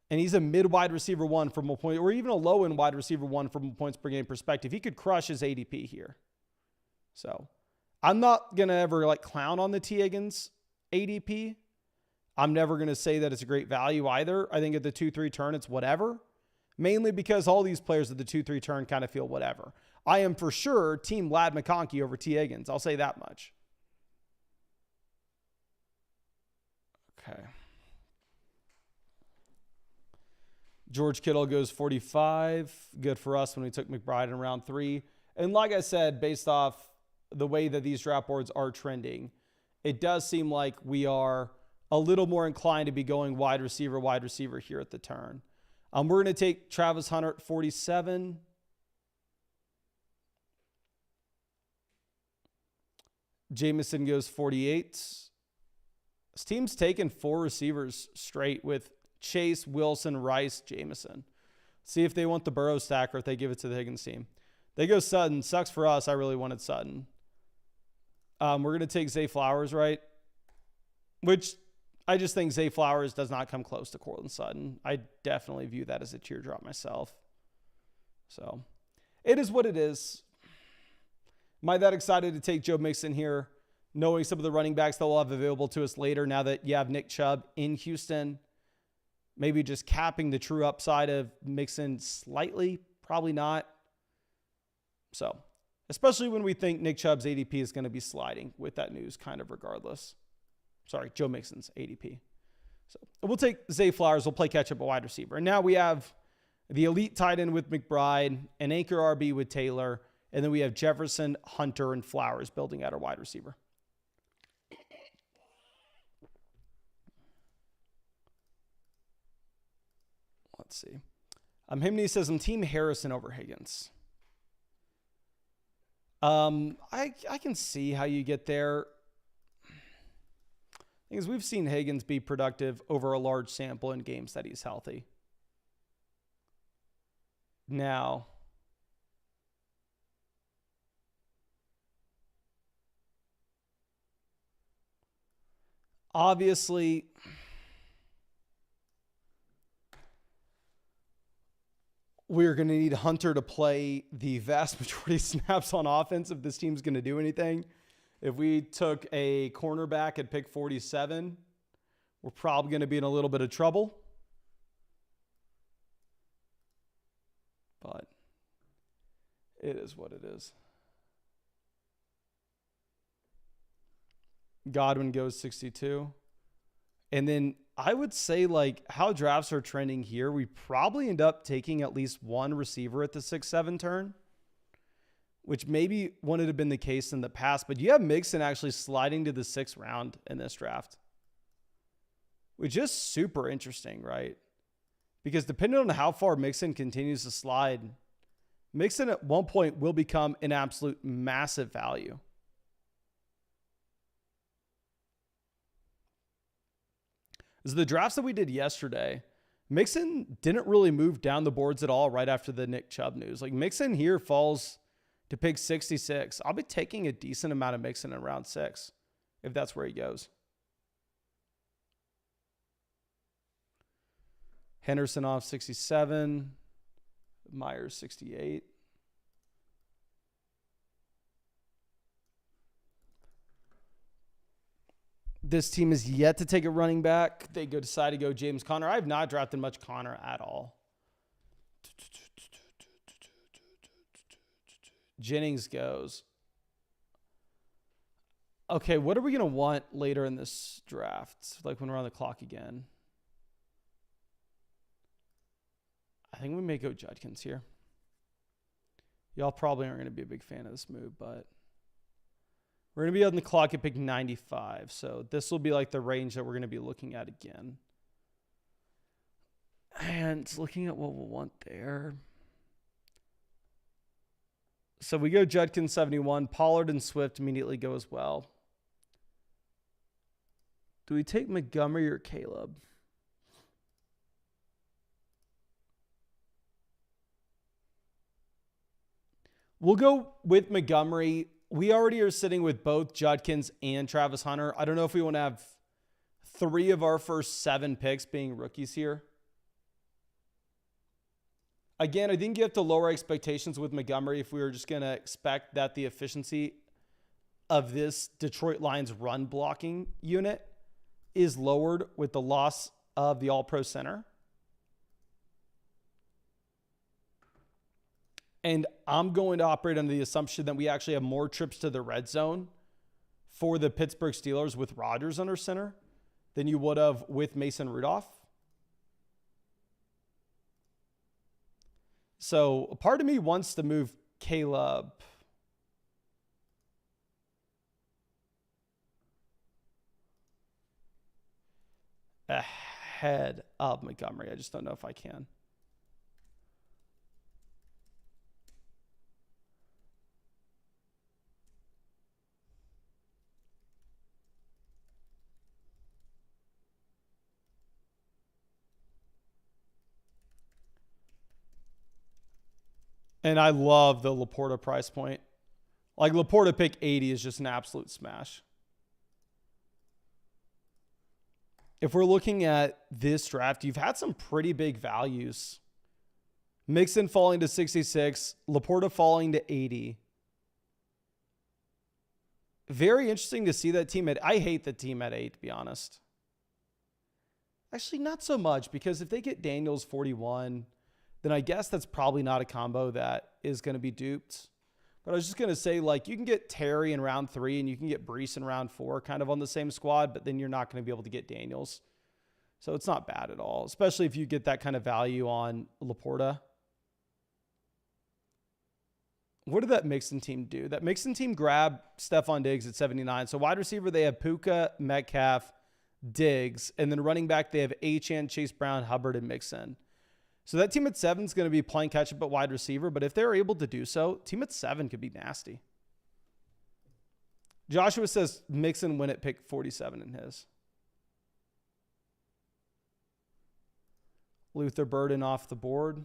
and he's a mid wide receiver 1 from a point, or even a low end wide receiver 1 from a points per game perspective, he could crush his ADP here. So I'm not going to ever like clown on the T. Higgins ADP. I'm never going to say that it's a great value either. I think at the 2-3 turn, it's whatever, mainly because all these players at the 2-3 turn kind of feel whatever. I am for sure team Ladd McConkey over T. Higgins. I'll say that much. Okay. George Kittle goes 45. Good for us when we took McBride in round 3. And like I said, based off the way that these draft boards are trending, it does seem like we are a little more inclined to be going wide receiver here at the turn. We're going to take Travis Hunter at 47. Jameson goes 48. This team's taken 4 receivers straight with Chase, Wilson, Rice, Jameson. See if they want the Burrow stack or if they give it to the Higgins team. They go Sutton. Sucks for us. I really wanted Sutton. We're going to take Zay Flowers, right? Which I just think Zay Flowers does not come close to Courtland Sutton. I definitely view that as a teardrop myself. So it is what it is. Am I that excited to take Joe Mixon here, knowing some of the running backs that we'll have available to us later now that you have Nick Chubb in Houston? Maybe just capping the true upside of Mixon slightly? Probably not. So, especially when we think Nick Chubb's ADP is going to be sliding with that news kind of regardless. Sorry, Joe Mixon's ADP. So, we'll take Zay Flowers. We'll play catch up at wide receiver. And now we have the elite tight end with McBride, an anchor RB with Taylor, and then we have Jefferson, Hunter, and Flowers building out our wide receiver. Let's see. Himney says, I'm team Harrison over Higgins. I can see how you get there. Because we've seen Higgins be productive over a large sample in games that he's healthy. Now, obviously, we're going to need Hunter to play the vast majority of snaps on offense if this team's going to do anything. If we took a cornerback at pick 47, we're probably going to be in a little bit of trouble. But it is what it is. Godwin goes 62. And then I would say, like, how drafts are trending here, we probably end up taking at least one receiver at the 6-7 turn, which maybe wouldn't have been the case in the past. But you have Mixon actually sliding to the 6th round in this draft, which is super interesting, right? Because depending on how far Mixon continues to slide, Mixon at one point will become an absolute massive value. So the drafts that we did yesterday, Mixon didn't really move down the boards at all right after the Nick Chubb news. Like, Mixon here falls to pick 66. I'll be taking a decent amount of Mixon in round 6 if that's where he goes. Henderson off 67. Myers 68. This team is yet to take a running back. They decide to go James Conner. I have not drafted much Conner at all. Jennings goes. Okay, what are we going to want later in this draft? Like when we're on the clock again. I think we may go Judkins here. Y'all probably aren't going to be a big fan of this move, but we're going to be on the clock at pick 95. So this will be like the range that we're going to be looking at again. And looking at what we'll want there. So we go Judkins 71. Pollard and Swift immediately go as well. Do we take Montgomery or Caleb? We'll go with Montgomery. We already are sitting with both Judkins and Travis Hunter. I don't know if we want to have 3 of our first 7 picks being rookies here. Again, I think you have to lower expectations with Montgomery if we were just going to expect that the efficiency of this Detroit Lions run blocking unit is lowered with the loss of the All-Pro center. And I'm going to operate under the assumption that we actually have more trips to the red zone for the Pittsburgh Steelers with Rodgers under center than you would have with Mason Rudolph. So a part of me wants to move Caleb ahead of Montgomery. I just don't know if I can. And I love the Laporta price point. Like Laporta pick 80 is just an absolute smash. If we're looking at this draft, you've had some pretty big values. Mixon falling to 66, Laporta falling to 80. Very interesting to see that team at, I hate the team at 8, to be honest. Actually, not so much, because if they get Daniels 41, then I guess that's probably not a combo that is going to be duped. But I was just going to say, like, you can get Terry in round 3 and you can get Brees in round 4 kind of on the same squad, but then you're not going to be able to get Daniels. So it's not bad at all, especially if you get that kind of value on Laporta. What did that Mixon team do? That Mixon team grabbed Stephon Diggs at 79. So wide receiver, they have Puka, Metcalf, Diggs, and then running back, they have Achane, Chase Brown, Hubbard, and Mixon. So that team at 7 is going to be playing catch-up at wide receiver, but if they're able to do so, team at 7 could be nasty. Joshua says Mixon win at pick 47 in his. Luther Burden off the board.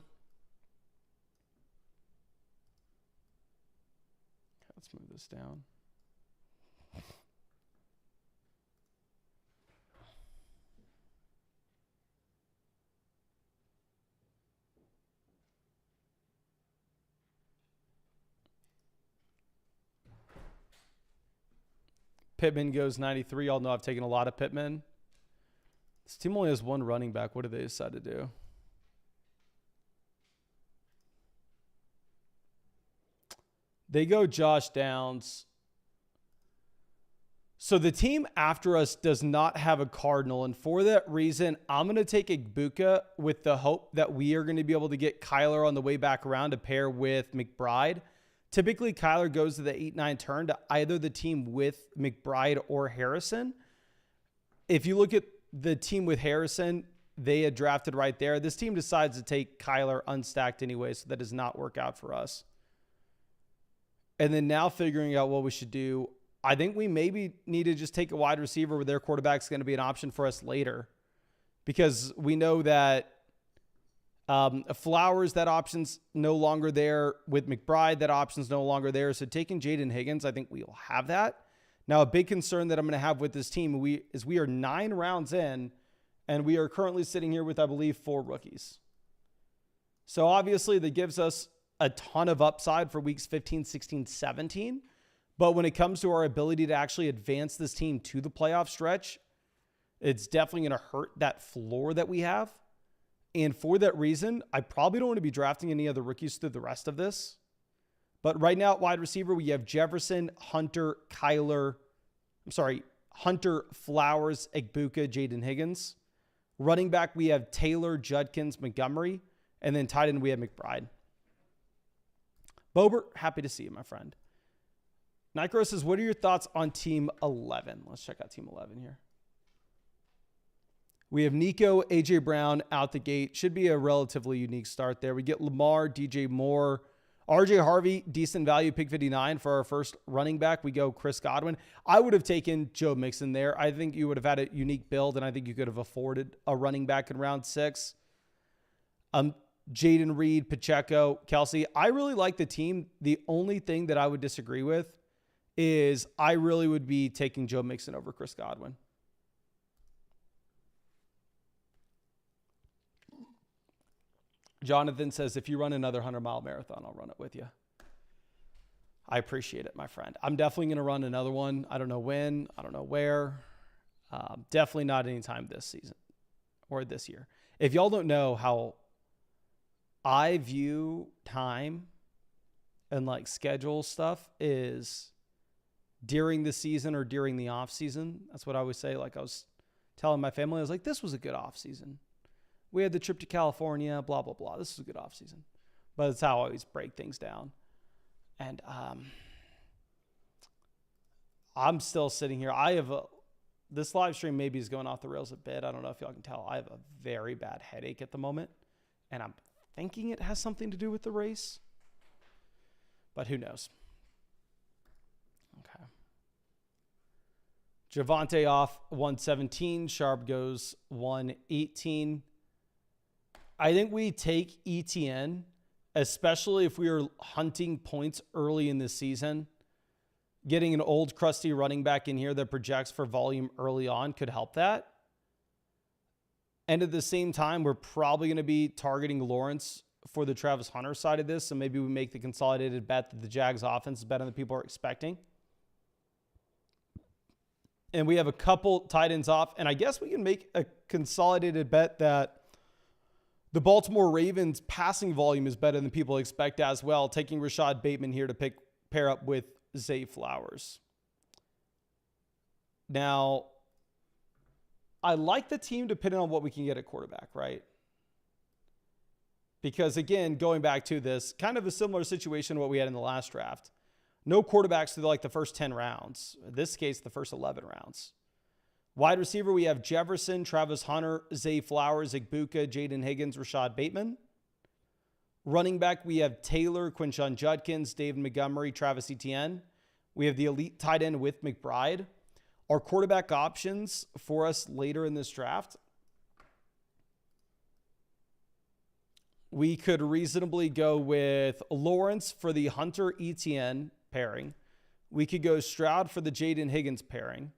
Okay, let's move this down. Pittman goes 93. Y'all know I've taken a lot of Pittman. This team only has 1 running back. What do they decide to do? They go Josh Downs. So the team after us does not have a Cardinal. And for that reason, I'm going to take Igbuka with the hope that we are going to be able to get Kyler on the way back around to pair with McBride. Typically, Kyler goes to the 8-9 turn to either the team with McBride or Harrison. If you look at the team with Harrison, they had drafted right there. This team decides to take Kyler unstacked anyway, so that does not work out for us. And then now figuring out what we should do, I think we maybe need to just take a wide receiver where their quarterback's going to be an option for us later. Because we know that Flowers, that option's no longer there. With McBride, that option's no longer there. So taking Jaden Higgins, I think we will have that. Now, a big concern that I'm going to have with this team is we are 9 rounds in, and we are currently sitting here with, I believe, 4 rookies. So obviously that gives us a ton of upside for weeks 15, 16, 17. But when it comes to our ability to actually advance this team to the playoff stretch, it's definitely going to hurt that floor that we have. And for that reason, I probably don't want to be drafting any other rookies through the rest of this. But right now at wide receiver, we have Jefferson, Hunter, Flowers, Egbuka, Jaden Higgins. Running back, we have Taylor, Judkins, Montgomery. And then tight end, we have McBride. Bobert, happy to see you, my friend. Nycro says, what are your thoughts on Team 11? Let's check out Team 11 here. We have Nico, A.J. Brown out the gate. Should be a relatively unique start there. We get Lamar, DJ Moore, R.J. Harvey, decent value, pick 59 for our first running back. We go Chris Godwin. I would have taken Joe Mixon there. I think you would have had a unique build, and I think you could have afforded a running back in round 6. Jaden Reed, Pacheco, Kelsey. I really like the team. The only thing that I would disagree with is I really would be taking Joe Mixon over Chris Godwin. Jonathan says, if you run another 100-mile marathon, I'll run it with you. I appreciate it, my friend. I'm definitely going to run another one. I don't know when. I don't know where. Definitely not anytime this season or this year. If y'all don't know how I view time and like schedule stuff is during the season or during the off season. That's what I always say. Like I was telling my family, I was like, this was a good off season. We had the trip to California, blah, blah, blah. This is a good off season. But that's how I always break things down. And I'm still sitting here. This live stream maybe is going off the rails a bit. I don't know if y'all can tell. I have a very bad headache at the moment. And I'm thinking it has something to do with the race. But who knows? Okay. Javonte off 117. Sharp goes 118. I think we take ETN, especially if we are hunting points early in the season. Getting an old, crusty running back in here that projects for volume early on could help that. And at the same time, we're probably going to be targeting Lawrence for the Travis Hunter side of this. So maybe we make the consolidated bet that the Jags offense is better than people are expecting. And we have a couple tight ends off. And I guess we can make a consolidated bet that the Baltimore Ravens passing volume is better than people expect as well. Taking Rashad Bateman here to pair up with Zay Flowers. Now, I like the team depending on what we can get at quarterback, right? Because again, going back to this, kind of a similar situation to what we had in the last draft. No quarterbacks through like the first 10 rounds. In this case, the first 11 rounds. Wide receiver, we have Jefferson, Travis Hunter, Zay Flowers, Egbuka, Jaden Higgins, Rashad Bateman. Running back, we have Taylor, Quinshon Judkins, David Montgomery, Travis Etienne. We have the elite tight end with McBride. Our quarterback options for us later in this draft, we could reasonably go with Lawrence for the Hunter Etienne pairing. We could go Stroud for the Jaden Higgins pairing.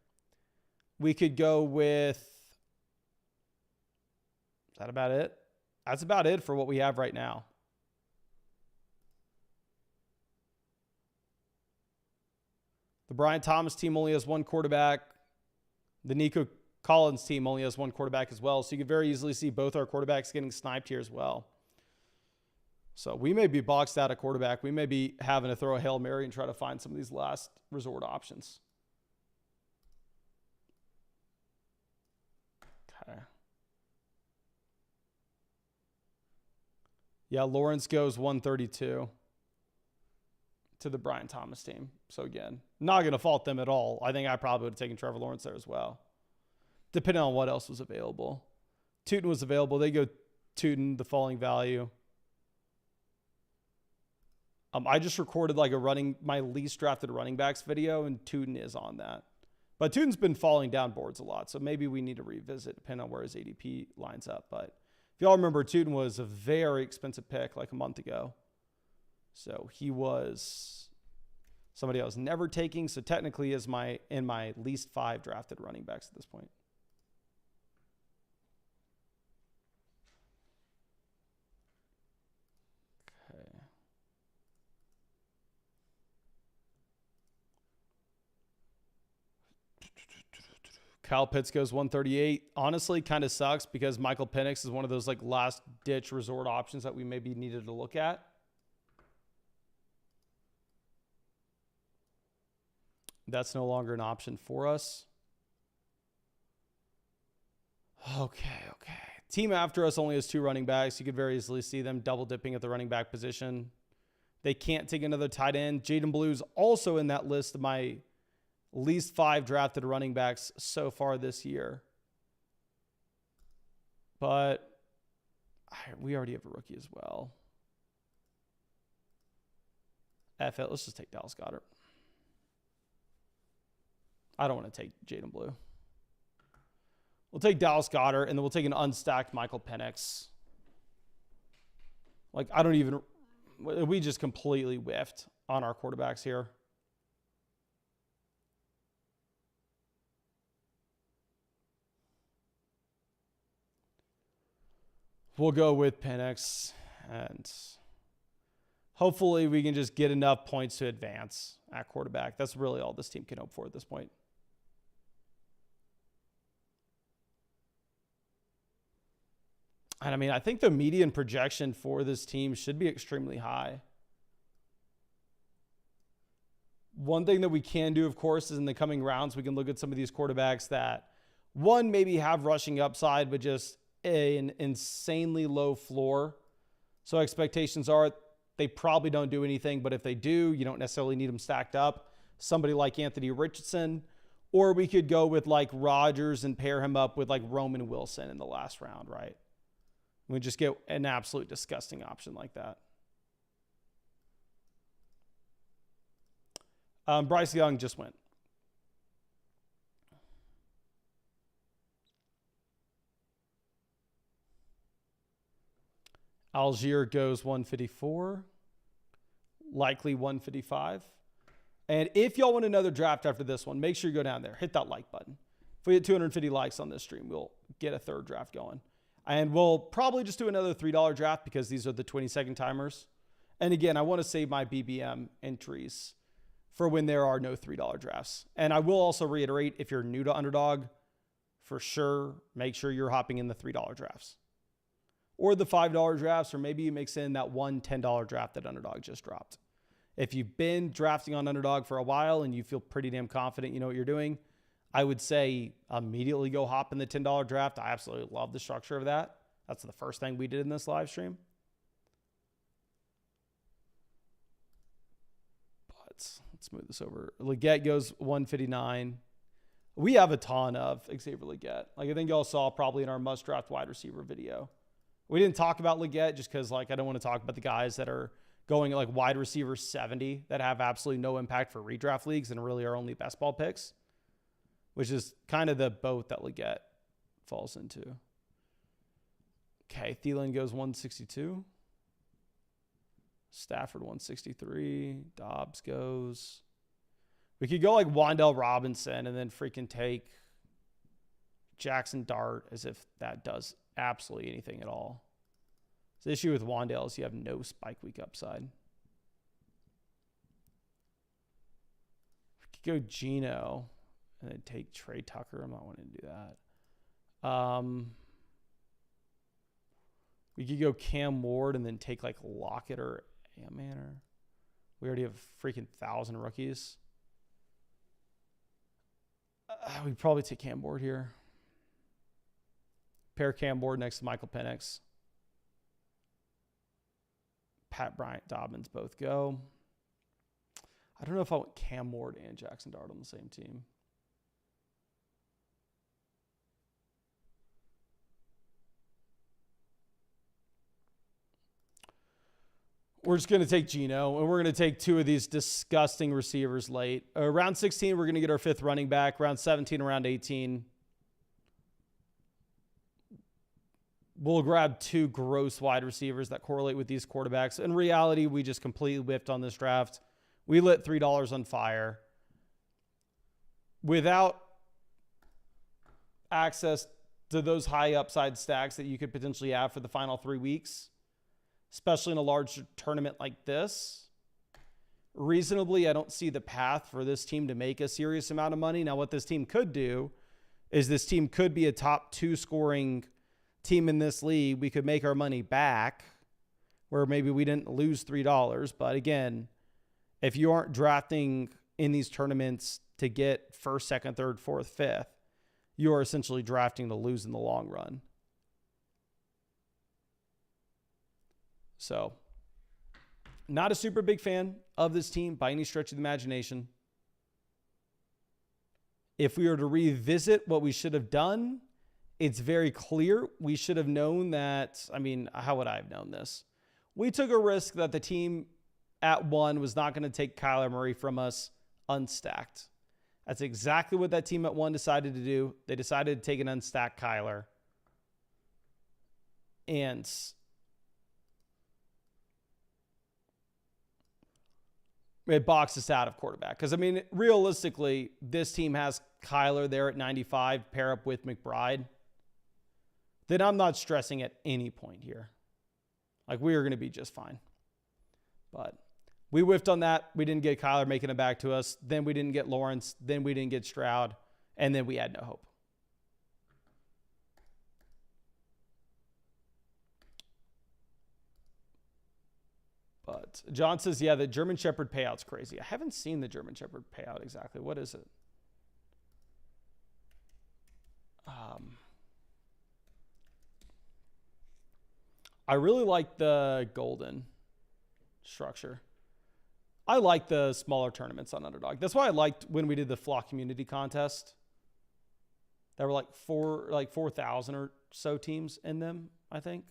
We could go with, is that about it? That's about it for what we have right now. The Brian Thomas team only has one quarterback. The Nico Collins team only has one quarterback as well. So you could very easily see both our quarterbacks getting sniped here as well. So we may be boxed out at quarterback. We may be having to throw a Hail Mary and try to find some of these last resort options. Okay. Yeah, Lawrence goes 132 to the Brian Thomas team. So again, not going to fault them at all. I think I probably would have taken Trevor Lawrence there as well, depending on what else was available. Tootin was available. They go Tootin, the falling value. I just recorded like my least drafted running backs video, and Tootin is on that. But Tootin's been falling down boards a lot, so maybe we need to revisit depending on where his ADP lines up. But If y'all remember, Tootin was a very expensive pick like a month ago. So he was somebody I was never taking. So technically is in my least 5 drafted running backs at this point. Okay. Kyle Pitts goes 138. Honestly, kind of sucks because Michael Penix is one of those like last ditch resort options that we maybe needed to look at. That's no longer an option for us. Okay. Team after us only has 2 running backs. You could very easily see them double dipping at the running back position. They can't take another tight end. Jaden Blue's also in that list of my least 5 drafted running backs so far this year. But we already have a rookie as well. F it. Let's just take Dallas Goedert. I don't want to take Jaden Blue. We'll take Dallas Goedert, and then we'll take an unstacked Michael Penix. Like, we just completely whiffed on our quarterbacks here. We'll go with Penix, and hopefully we can just get enough points to advance at quarterback. That's really all this team can hope for at this point. And I mean, I think the median projection for this team should be extremely high. One thing that we can do, of course, is in the coming rounds, we can look at some of these quarterbacks that, one, maybe have rushing upside, but just an insanely low floor. So expectations are they probably don't do anything, but if they do, you don't necessarily need them stacked up. Somebody like Anthony Richardson, or we could go with like Rodgers and pair him up with like Roman Wilson in the last round, right? We just get an absolute disgusting option like that. Bryce Young just went. Algier goes 154. Likely 155. And if y'all want another draft after this one, make sure you go down there. Hit that like button. If we get 250 likes on this stream, we'll get a 3rd draft going. And we'll probably just do another $3 draft because these are the 20-second timers. And again, I want to save my BBM entries for when there are no $3 drafts. And I will also reiterate, if you're new to Underdog, for sure, make sure you're hopping in the $3 drafts. Or the $5 drafts, or maybe you mix in that one $10 draft that Underdog just dropped. If you've been drafting on Underdog for a while and you feel pretty damn confident you know what you're doing, I would say immediately go hop in the $10 draft. I absolutely love the structure of that. That's the first thing we did in this live stream. But let's move this over. Leggett goes 159. We have a ton of Xavier Leggett. Like I think y'all saw probably in our must draft wide receiver video. We didn't talk about Leggett just because like I don't want to talk about the guys that are going at like wide receiver 70 that have absolutely no impact for redraft leagues and really are only best ball picks, which is kind of the boat that Leggett falls into. Okay, Thielen goes 162. Stafford 163. Dobbs goes. We could go like Wan'Dale Robinson and then freaking take Jackson Dart as if that does absolutely anything at all. The issue with Wan'Dale is you have no spike week upside. We could go Geno and then take Trey Tucker. I'm not wanting to do that. We could go Cam Ward and then take like Lockett or Manor. We already have freaking 1,000 rookies. We'd probably take Cam Ward here. Pair Cam Ward next to Michael Penix. Pat Bryant, Dobbins both go. I don't know if I want Cam Ward and Jackson Dart on the same team. We're just going to take Geno, and we're going to take 2 of these disgusting receivers late. Round 16, we're going to get our 5th running back. Round 17 and round 18. we'll grab 2 gross wide receivers that correlate with these quarterbacks. In reality, we just completely whiffed on this draft. We lit $3 on fire. Without access to those high upside stacks that you could potentially have for the final 3 weeks, especially in a large tournament like this, reasonably, I don't see the path for this team to make a serious amount of money. Now, what this team could do is this team could be a top 2 scoring team in this league. We could make our money back where maybe we didn't lose $3. But again, if you aren't drafting in these tournaments to get first, second, third, fourth, fifth, you are essentially drafting to lose in the long run. So, not a super big fan of this team by any stretch of the imagination. If we were to revisit what we should have done, it's very clear we should have known that. I mean, how would I have known this? We took a risk that the team at 1 was not going to take Kyler Murray from us unstacked. That's exactly what that team at 1 decided to do. They decided to take an unstacked Kyler. And it boxed us out of quarterback. Because, I mean, realistically, this team has Kyler there at 95, pair up with McBride. Then I'm not stressing at any point here. Like, we are going to be just fine. But we whiffed on that. We didn't get Kyler making it back to us. Then we didn't get Lawrence. Then we didn't get Stroud. And then we had no hope. But John says, yeah, the German Shepherd payout's crazy. I haven't seen the German Shepherd payout exactly. What is it? I really like the golden structure. I like the smaller tournaments on Underdog. That's why I liked when we did the Flock Community Contest. There were like 4,000 or so teams in them, I think.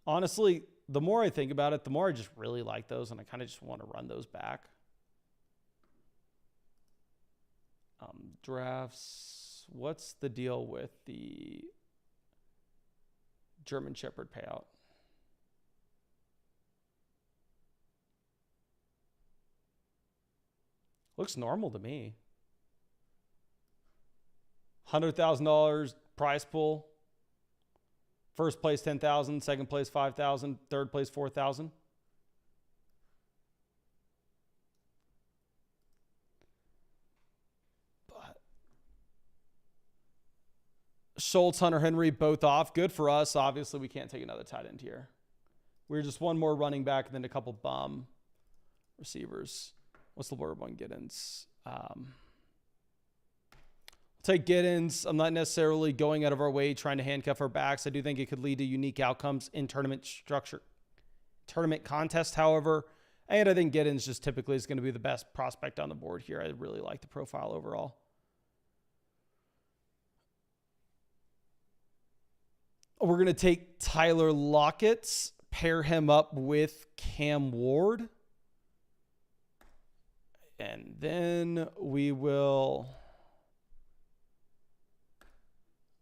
Honestly, the more I think about it, the more I just really like those, and I kind of just want to run those back. Drafts. What's the deal with the German Shepherd payout? Looks normal to me. $100,000 prize pool. First place, 10,000. Second place, 5,000. Third place, 4,000. But Schultz, Hunter Henry, both off. Good for us. Obviously, we can't take another tight end here. We're just one more running back and then a couple bum receivers. What's the word on Giddens? Take Giddens. I'm not necessarily going out of our way trying to handcuff our backs. I do think it could lead to unique outcomes in tournament contest, however. And I think Giddens just typically is going to be the best prospect on the board here. I really like the profile overall. We're going to take Tyler Lockett, pair him up with Cam Ward. And then we will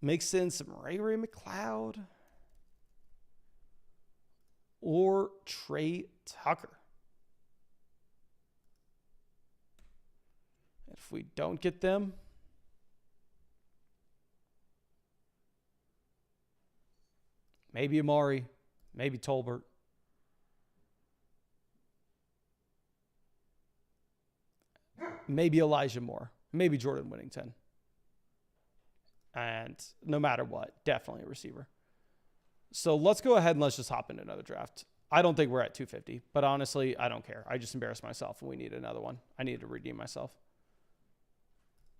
mix in some Ray McLeod or Trey Tucker. If we don't get them, maybe Amari, maybe Tolbert. Maybe Elijah Moore, maybe Jordan Whittington. And no matter what, definitely a receiver. So let's go ahead and let's just hop into another draft. I don't think we're at 250, but honestly, I don't care. I just embarrassed myself and we need another one. I need to redeem myself.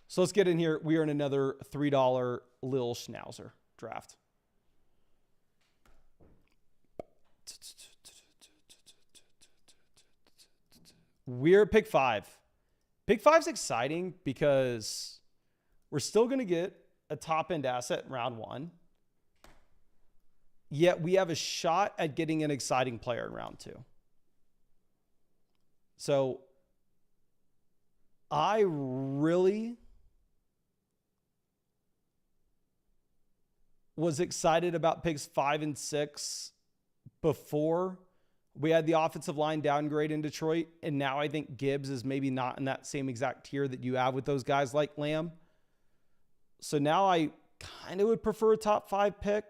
So let's get in here. We are in another $3 Lil Schnauzer draft. We're at pick 5. Pick 5's exciting because we're still going to get a top-end asset in round 1. Yet we have a shot at getting an exciting player in round 2. So I really was excited about picks 5 and 6 before we had the offensive line downgrade in Detroit. And now I think Gibbs is maybe not in that same exact tier that you have with those guys like Lamb. So now I kind of would prefer a top 5 pick,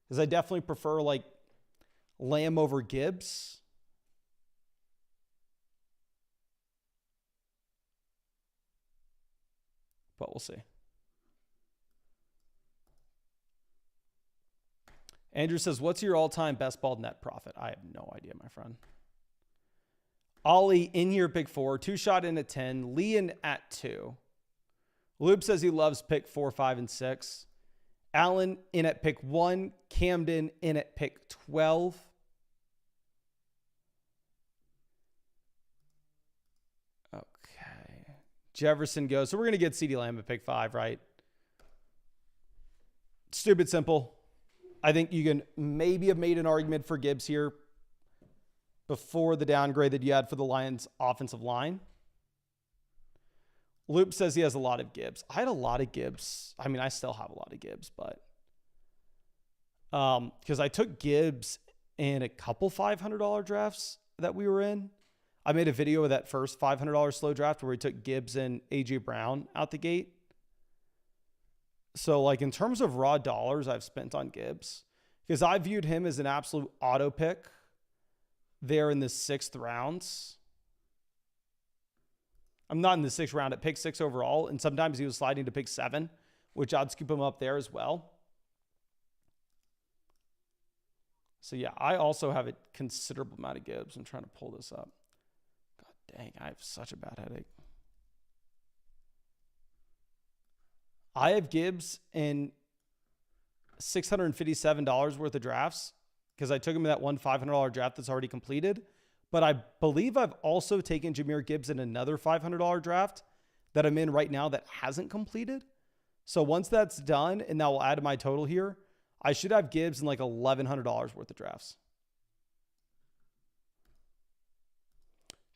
because I definitely prefer like Lamb over Gibbs. But we'll see. Andrew says, what's your all-time best ball net profit? I have no idea, my friend. Ollie in here, pick 4. 2-shot in at 10. Lee in at 2. Lube says he loves pick 4, 5, and 6. Allen in at pick 1. Camden in at pick 12. Okay. Jefferson goes. So we're going to get CeeDee Lamb at pick 5, right? Stupid simple. I think you can maybe have made an argument for Gibbs here before the downgrade that you had for the Lions offensive line. Loop says he has a lot of Gibbs. I had a lot of Gibbs. I mean, I still have a lot of Gibbs, but because I took Gibbs in a couple $500 drafts that we were in. I made a video of that first $500 slow draft where we took Gibbs and AJ Brown out the gate. So, like, in terms of raw dollars I've spent on Gibbs, because I viewed him as an absolute auto pick there in the 6th rounds. I'm not in the 6th round, at pick 6 overall, and sometimes he was sliding to pick 7, which I'd scoop him up there as well. So, yeah, I also have a considerable amount of Gibbs. I'm trying to pull this up. God dang, I have such a bad headache. I have Gibbs in $657 worth of drafts because I took him in that one $500 draft that's already completed. But I believe I've also taken Jahmyr Gibbs in another $500 draft that I'm in right now that hasn't completed. So once that's done, and that will add to my total here, I should have Gibbs in like $1,100 worth of drafts.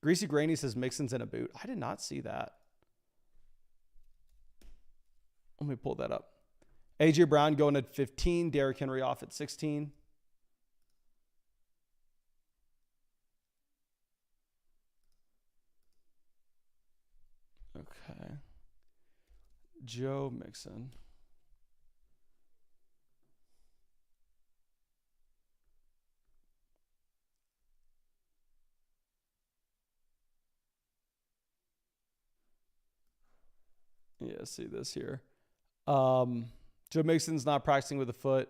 Greasy Granny says Mixon's in a boot. I did not see that. Let me pull that up. AJ Brown going at 15. Derrick Henry off at 16. Okay. Joe Mixon. Yeah, see this here. Joe Mixon's not practicing with a foot.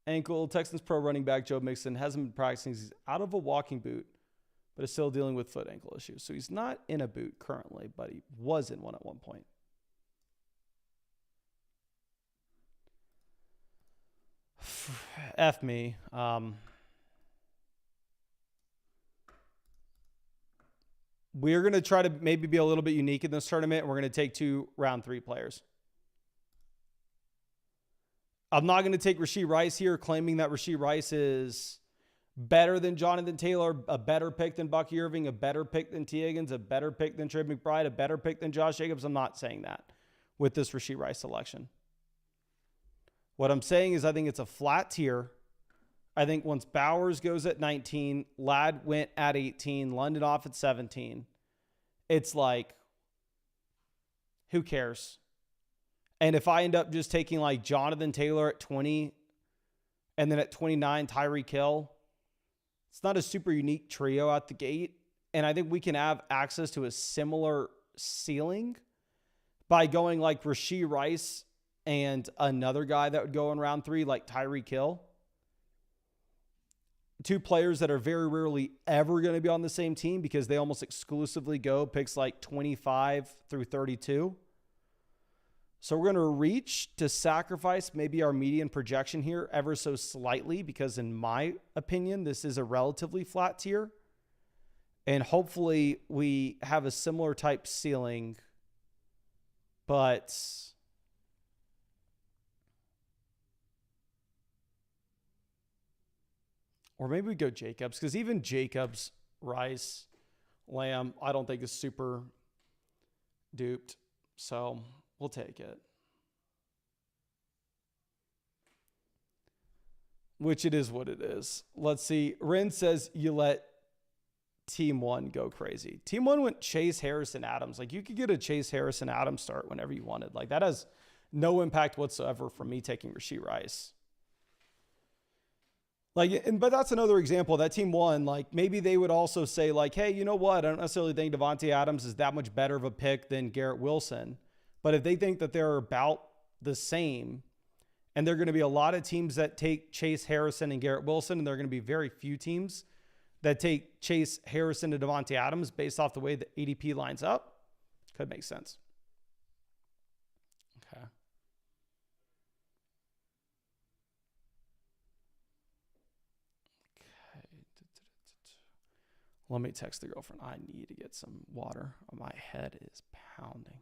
Ankle. Texans pro running back Joe Mixon hasn't been practicing. He's out of a walking boot, but is still dealing with foot ankle issues. So he's not in a boot currently, but he was in one at one point. F me. We're going to try to maybe be a little bit unique in this tournament. And we're going to take 2 round 3 players. I'm not going to take Rashee Rice here, claiming that Rashee Rice is better than Jonathan Taylor, a better pick than Bucky Irving, a better pick than T. Higgins, a better pick than Trey McBride, a better pick than Josh Jacobs. I'm not saying that with this Rashee Rice selection. What I'm saying is I think it's a flat tier. I think once Bowers goes at 19, Ladd went at 18, London off at 17, it's like, who cares? And if I end up just taking like Jonathan Taylor at 20 and then at 29, Tyreek Hill, it's not a super unique trio out the gate. And I think we can have access to a similar ceiling by going like Rashee Rice and another guy that would go in round 3, like Tyreek Hill. 2 players that are very rarely ever going to be on the same team because they almost exclusively go picks like 25 through 32. So we're going to reach to sacrifice maybe our median projection here ever so slightly because in my opinion, this is a relatively flat tier. And hopefully we have a similar type ceiling, but or maybe we go Jacobs because even Jacobs, Rice, Lamb, I don't think is super duped. So we'll take it. which it is what it is. Let's see. Rin says you let Team 1 go crazy. Team 1 went Chase Harrison Adams. Like, you could get a Chase Harrison Adams start whenever you wanted. Like, that has no impact whatsoever from me taking Rashee Rice. Like, but that's another example. That Team 1, like, maybe they would also say, like, hey, you know what? I don't necessarily think Devontae Adams is that much better of a pick than Garrett Wilson. But if they think that they're about the same, and there are going to be a lot of teams that take Chase Harrison and Garrett Wilson, and there are going to be very few teams that take Chase Harrison to Devontae Adams based off the way the ADP lines up, could make sense. Okay. Let me text the girlfriend. I need to get some water. My head is pounding.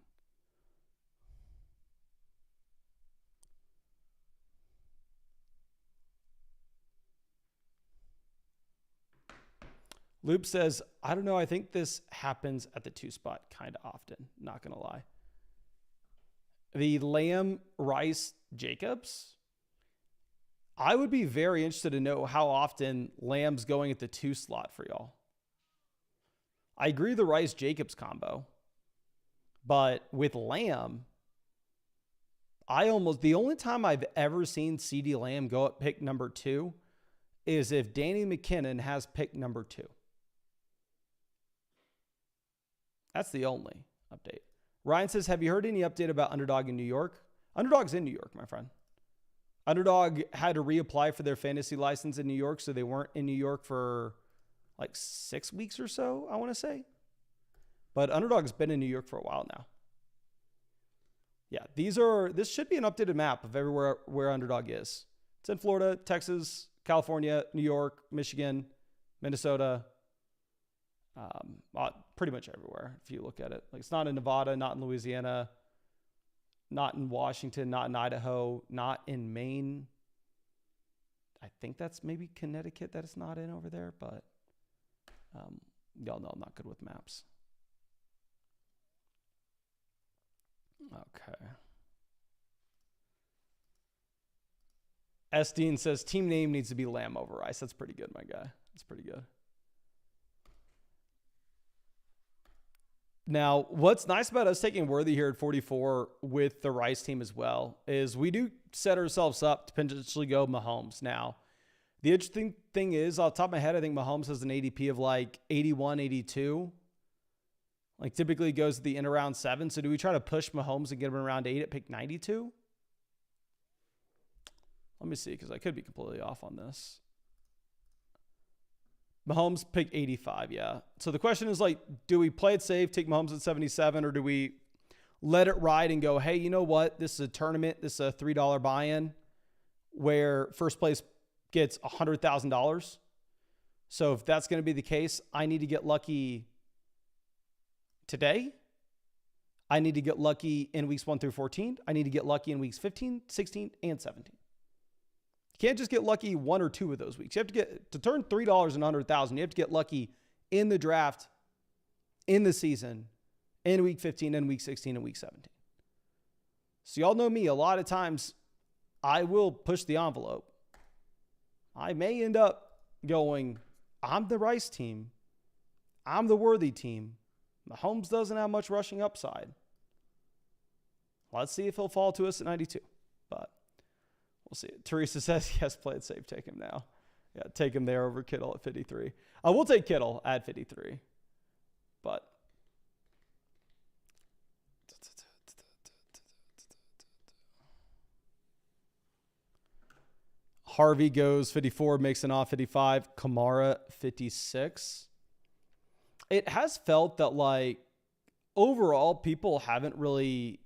Loop says, I don't know. I think this happens at the 2 spot kind of often. Not going to lie. The Lamb, Rice, Jacobs. I would be very interested to know how often Lamb's going at the 2 slot for y'all. I agree the Rice Jacobs combo, but with Lamb, the only time I've ever seen CeeDee Lamb go at pick number 2 is if Danny McKinnon has pick number 2. That's the only update. Ryan says, have you heard any update about Underdog in New York? Underdog's in New York, my friend. Underdog had to reapply for their fantasy license in New York, so they weren't in New York for like 6 weeks or so, I want to say. But Underdog's been in New York for a while now. Yeah, this should be an updated map of everywhere where Underdog is. It's in Florida, Texas, California, New York, Michigan, Minnesota, pretty much everywhere if you look at it. Like, it's not in Nevada, not in Louisiana, not in Washington, not in Idaho, not in Maine. I think that's maybe Connecticut that it's not in over there, but y'all know I'm not good with maps. Okay. S. Dean says team name needs to be Lamb over Rice. That's pretty good, my guy. That's pretty good. Now, what's nice about us taking Worthy here at 44 with the Rice team as well is we do set ourselves up to potentially go Mahomes. Now, the interesting thing is, off the top of my head, I think Mahomes has an ADP of like 81, 82. Like, typically goes to the in around 7. So do we try to push Mahomes and get him around 8 at pick 92? Let me see, because I could be completely off on this. Mahomes pick 85, yeah. So the question is, like, do we play it safe, take Mahomes at 77, or do we let it ride and go, hey, you know what? This is a tournament. This is a $3 buy-in where first place gets $100,000. So if that's going to be the case, I need to get lucky today. I need to get lucky in weeks 1 through 14. I need to get lucky in weeks 15, 16, and 17. You can't just get lucky 1 or 2 of those weeks. You have to get to turn $3 and 100,000. You have to get lucky in the draft, in the season, in week 15, and week 16, and week 17. So y'all know me. A lot of times I will push the envelope. I may end up going, I'm the Rice team. I'm the Worthy team. Mahomes doesn't have much rushing upside. Let's see if he'll fall to us at 92. But we'll see. Teresa says, yes, play it safe. Take him now. Yeah, take him there over Kittle at 53. I will take Kittle at 53. But Harvey goes 54, makes an off 55. Kamara 56. It has felt that, like, overall people haven't really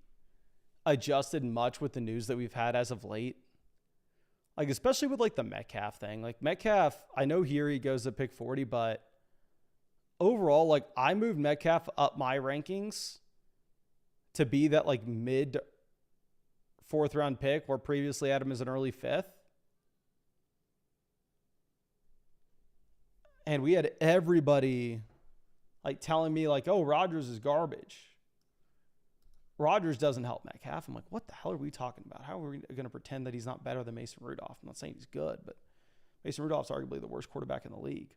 adjusted much with the news that we've had as of late. Like, especially with, like, the Metcalf thing. Like, Metcalf, I know here he goes to pick 40, but overall, like, I moved Metcalf up my rankings to be that, like, mid 4th round pick, where previously I had him as an early 5th. And we had everybody, like, telling me, like, oh, Rodgers is garbage. Rodgers doesn't help Metcalf. I'm like, what the hell are we talking about? How are we going to pretend that he's not better than Mason Rudolph? I'm not saying he's good, but Mason Rudolph's arguably the worst quarterback in the league.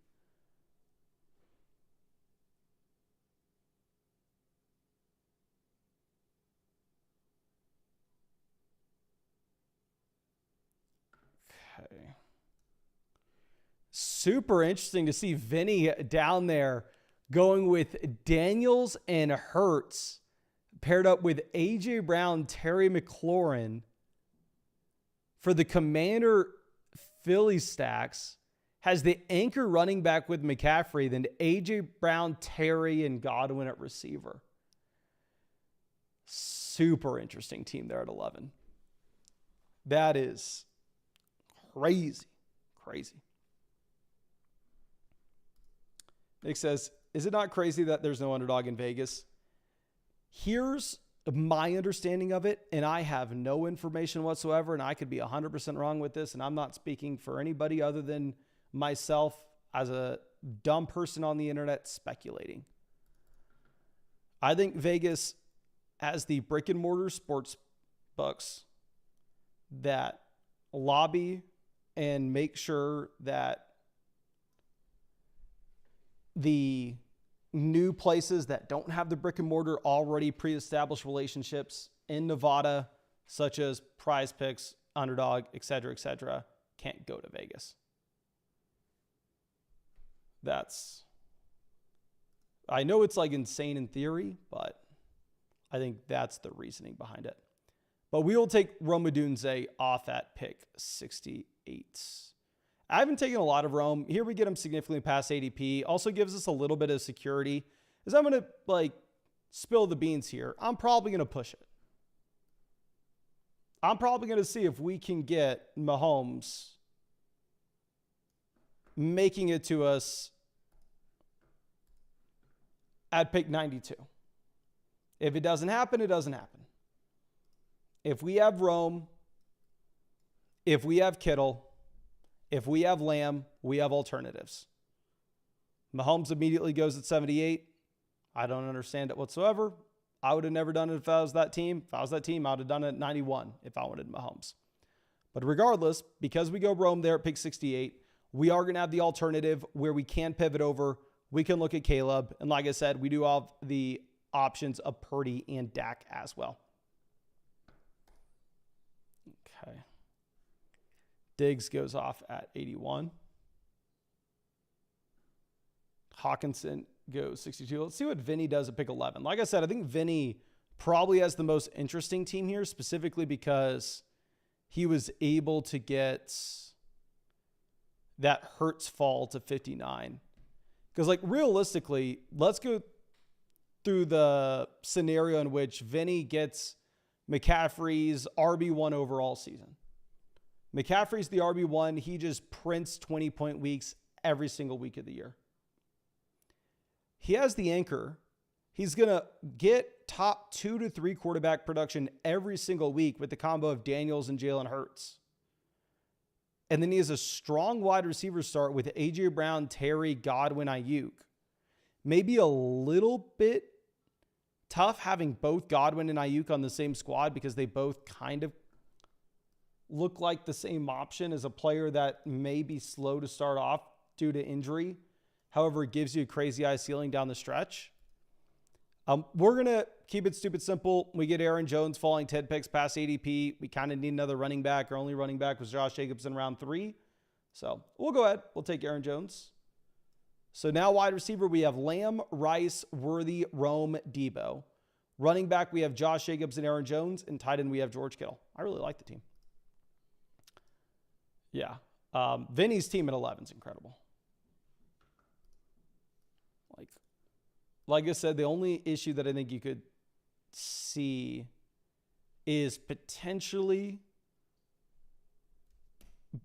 Okay. Super interesting to see Vinny down there going with Daniels and Hurts paired up with A.J. Brown, Terry McLaurin for the Commander Philly stacks. Has the anchor running back with McCaffrey, then A.J. Brown, Terry, and Godwin at receiver. Super interesting team there at 11. That is crazy. Crazy. Nick says, is it not crazy that there's no underdog in Vegas? Here's my understanding of it, and I have no information whatsoever, and I could be 100% wrong with this, and I'm not speaking for anybody other than myself as a dumb person on the internet speculating. I think Vegas, as the brick and mortar sports books that lobby and make sure that the new places that don't have the brick and mortar already pre-established relationships in Nevada, such as Prize Picks, Underdog, et cetera, can't go to Vegas. I know it's like insane in theory, but I think that's the reasoning behind it. But we will take Rome Odunze off at pick 68. I haven't taken a lot of Rome. Here we get him significantly past ADP. Also gives us a little bit of security. As I'm going to spill the beans here, I'm probably going to push it. I'm probably going to see if we can get Mahomes making it to us at pick 92. If it doesn't happen, it doesn't happen. If we have Rome, if we have Kittle, if we have Lamb, we have alternatives. Mahomes immediately goes at 78. I don't understand it whatsoever. I would have never done it if I was that team. If I was that team, I would have done it at 91 if I wanted Mahomes. But regardless, because we go Rome there at pick 68, we are going to have the alternative where we can pivot over. We can look at Caleb. And like I said, we do have the options of Purdy and Dak as well. Okay. Diggs goes off at 81. Hawkinson goes 62. Let's see what Vinny does at pick 11. Like I said, I think Vinny probably has the most interesting team here, specifically because he was able to get that Hurts fall to 59. Because realistically, let's go through the scenario in which Vinny gets McCaffrey's RB1 overall season. McCaffrey's the RB1. He just prints 20-point weeks every single week of the year. He has the anchor. He's going to get top 2 to 3 quarterback production every single week with the combo of Daniels and Jalen Hurts. And then he has a strong wide receiver start with A.J. Brown, Terry, Godwin, Ayuk. Maybe a little bit tough having both Godwin and Ayuk on the same squad because they both kind of look like the same option as a player that may be slow to start off due to injury. However, it gives you a crazy high ceiling down the stretch. We're going to keep it stupid simple. We get Aaron Jones falling 10 picks past ADP. We kind of need another running back. Our only running back was Josh Jacobs in round 3. So we'll go ahead. We'll take Aaron Jones. So now wide receiver, we have Lamb, Rice, Worthy, Rome, Debo. Running back, we have Josh Jacobs and Aaron Jones. And tight end, we have George Kittle. I really like the team. Yeah. Vinny's team at 11 is incredible. Like I said, the only issue that I think you could see is potentially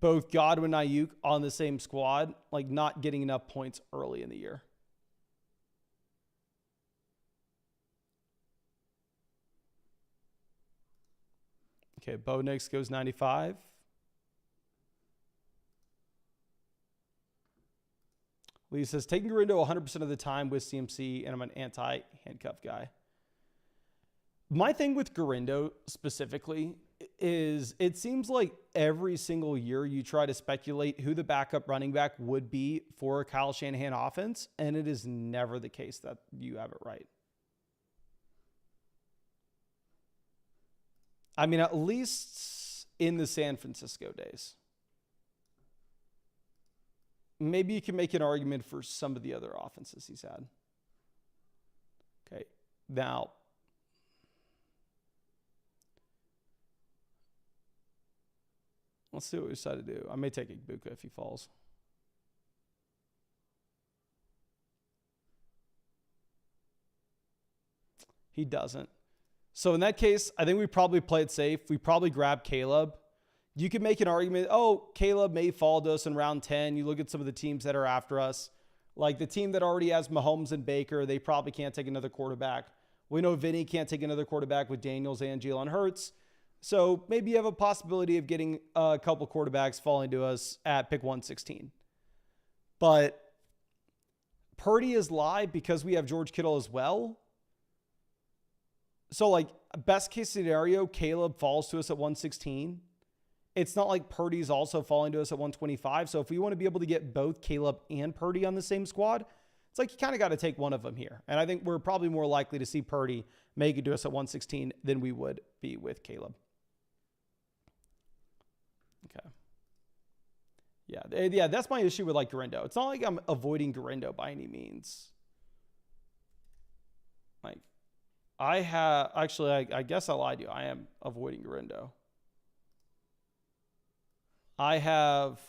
both Godwin and Ayuk on the same squad, not getting enough points early in the year. Okay, Bo Nix goes 95. Lee says, taking Garindo 100% of the time with CMC, and I'm an anti-handcuff guy. My thing with Garindo specifically is it seems like every single year you try to speculate who the backup running back would be for a Kyle Shanahan offense, and it is never the case that you have it right. I mean, at least in the San Francisco days. Maybe you can make an argument for some of the other offenses he's had. Okay, now, let's see what we decide to do. I may take Igbokwe if he falls. He doesn't. So in that case, I think we probably play it safe. We probably grab Caleb. You could make an argument, oh, Caleb may fall to us in round 10. You look at some of the teams that are after us. Like the team that already has Mahomes and Baker, they probably can't take another quarterback. We know Vinny can't take another quarterback with Daniels and Jalen Hurts. So maybe you have a possibility of getting a couple quarterbacks falling to us at pick 116. But Purdy is live because we have George Kittle as well. So like best case scenario, Caleb falls to us at 116. It's not like Purdy's also falling to us at 125. So if we want to be able to get both Caleb and Purdy on the same squad, it's like you kind of got to take one of them here. And I think we're probably more likely to see Purdy make it to us at 116 than we would be with Caleb. Okay. Yeah, that's my issue with like Garindo. It's not like I'm avoiding Garindo by any means. Like I guess I lied to you. I am avoiding Garindo. I have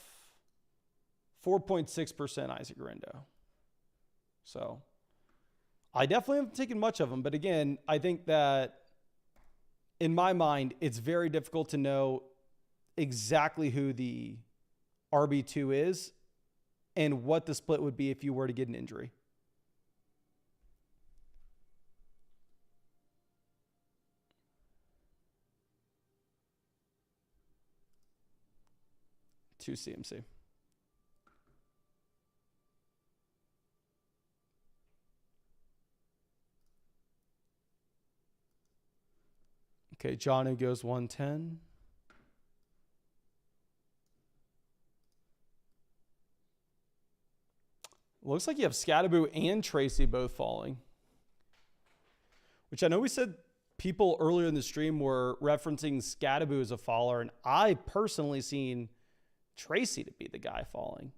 4.6% Isaac Garindo. So I definitely haven't taken much of him. But again, I think that in my mind, it's very difficult to know exactly who the RB2 is and what the split would be if you were to get an injury. To CMC. Okay, Johnny goes 110. Looks like you have Scadaboo and Tracy both falling. Which I know we said people earlier in the stream were referencing Scadaboo as a faller, and I personally seen Tracy to be the guy falling.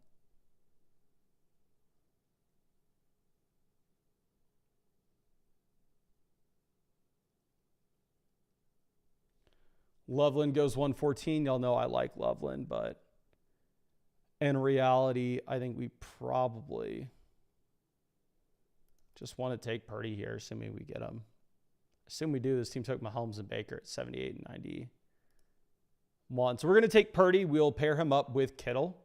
Loveland goes 114. Y'all know I like Loveland, but in reality, I think we probably just want to take Purdy here, assuming we get him. Assume we do. This team took Mahomes and Baker at 78 and 91. So we're going to take Purdy. We'll pair him up with Kittle.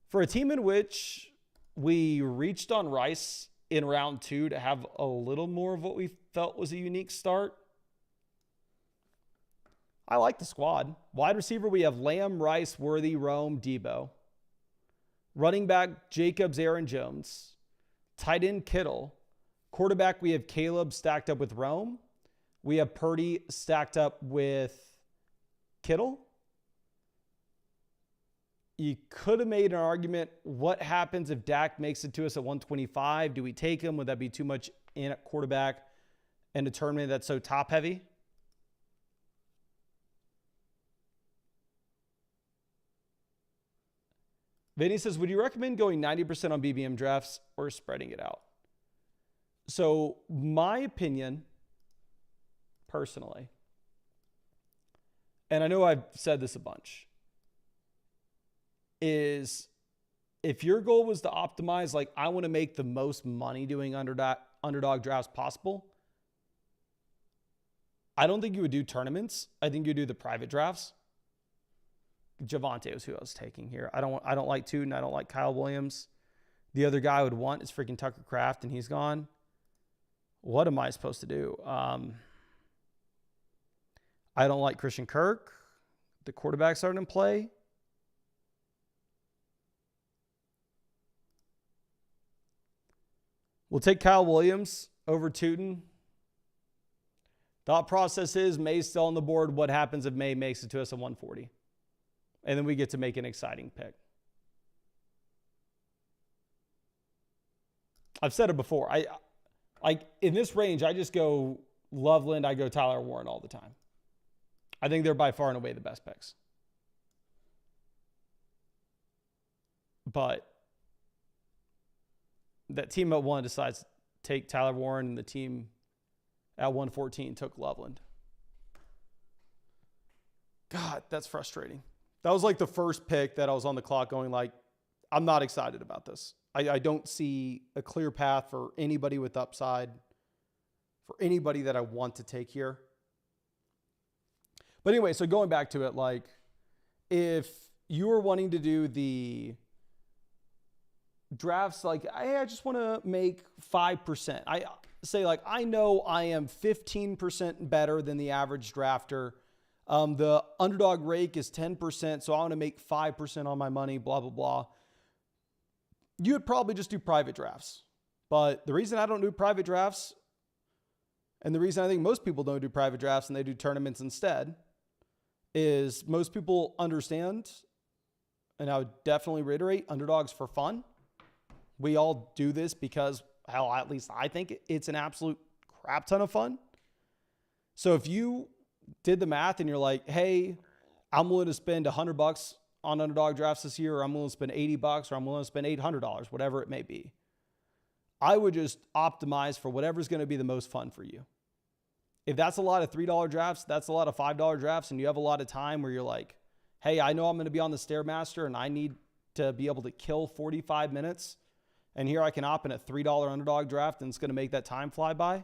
For a team in which we reached on Rice in round 2 to have a little more of what we felt was a unique start, I like the squad. Wide receiver, we have Lamb, Rice, Worthy, Rome, Debo. Running back, Jacobs, Aaron Jones. Tight end, Kittle. Quarterback, we have Caleb stacked up with Rome. We have Purdy stacked up with Kittle. You could have made an argument, what happens if Dak makes it to us at 125? Do we take him? Would that be too much in at quarterback and a tournament that's so top heavy? Vinny says, would you recommend going 90% on BBM drafts or spreading it out? So my opinion, personally, and I know I've said this a bunch, is if your goal was to optimize, like I want to make the most money doing underdog drafts possible, I don't think you would do tournaments. I think you would do the private drafts. Javonte was who I was taking here. I don't like Tootin. I don't like Kyle Williams. The other guy I would want is freaking Tucker Kraft, and he's gone. What am I supposed to do? I don't like Christian Kirk. The quarterback's starting to play. We'll take Kyle Williams over Tootin. Thought process is May's still on the board. What happens if May makes it to us at 140? And then we get to make an exciting pick. I've said it before. I in this range, I just go Loveland. I go Tyler Warren all the time. I think they're by far and away the best picks. But that team at 1 decides to take Tyler Warren, and the team at 114 took Loveland. God, that's frustrating. That was like the first pick that I was on the clock going like, I'm not excited about this. I don't see a clear path for anybody with upside, for anybody that I want to take here. But anyway, so going back to it, like if you were wanting to do the drafts, like, hey, I just want to make 5%. I say like, I know I am 15% better than the average drafter. The underdog rake is 10%. So I want to make 5% on my money, blah, blah, blah. You would probably just do private drafts. But the reason I don't do private drafts, and the reason I think most people don't do private drafts and they do tournaments instead, is most people understand, and I would definitely reiterate, underdogs for fun. We all do this because, hell, at least I think it's an absolute crap ton of fun. So if you did the math and you're like, hey, I'm willing to spend $100 on underdog drafts this year, or I'm willing to spend $80, or I'm willing to spend $800, whatever it may be, I would just optimize for whatever's going to be the most fun for you. If that's a lot of $3 drafts, that's a lot of $5 drafts, and you have a lot of time where you're like, hey, I know I'm going to be on the Stairmaster and I need to be able to kill 45 minutes, and here I can opt in a $3 underdog draft and it's going to make that time fly by.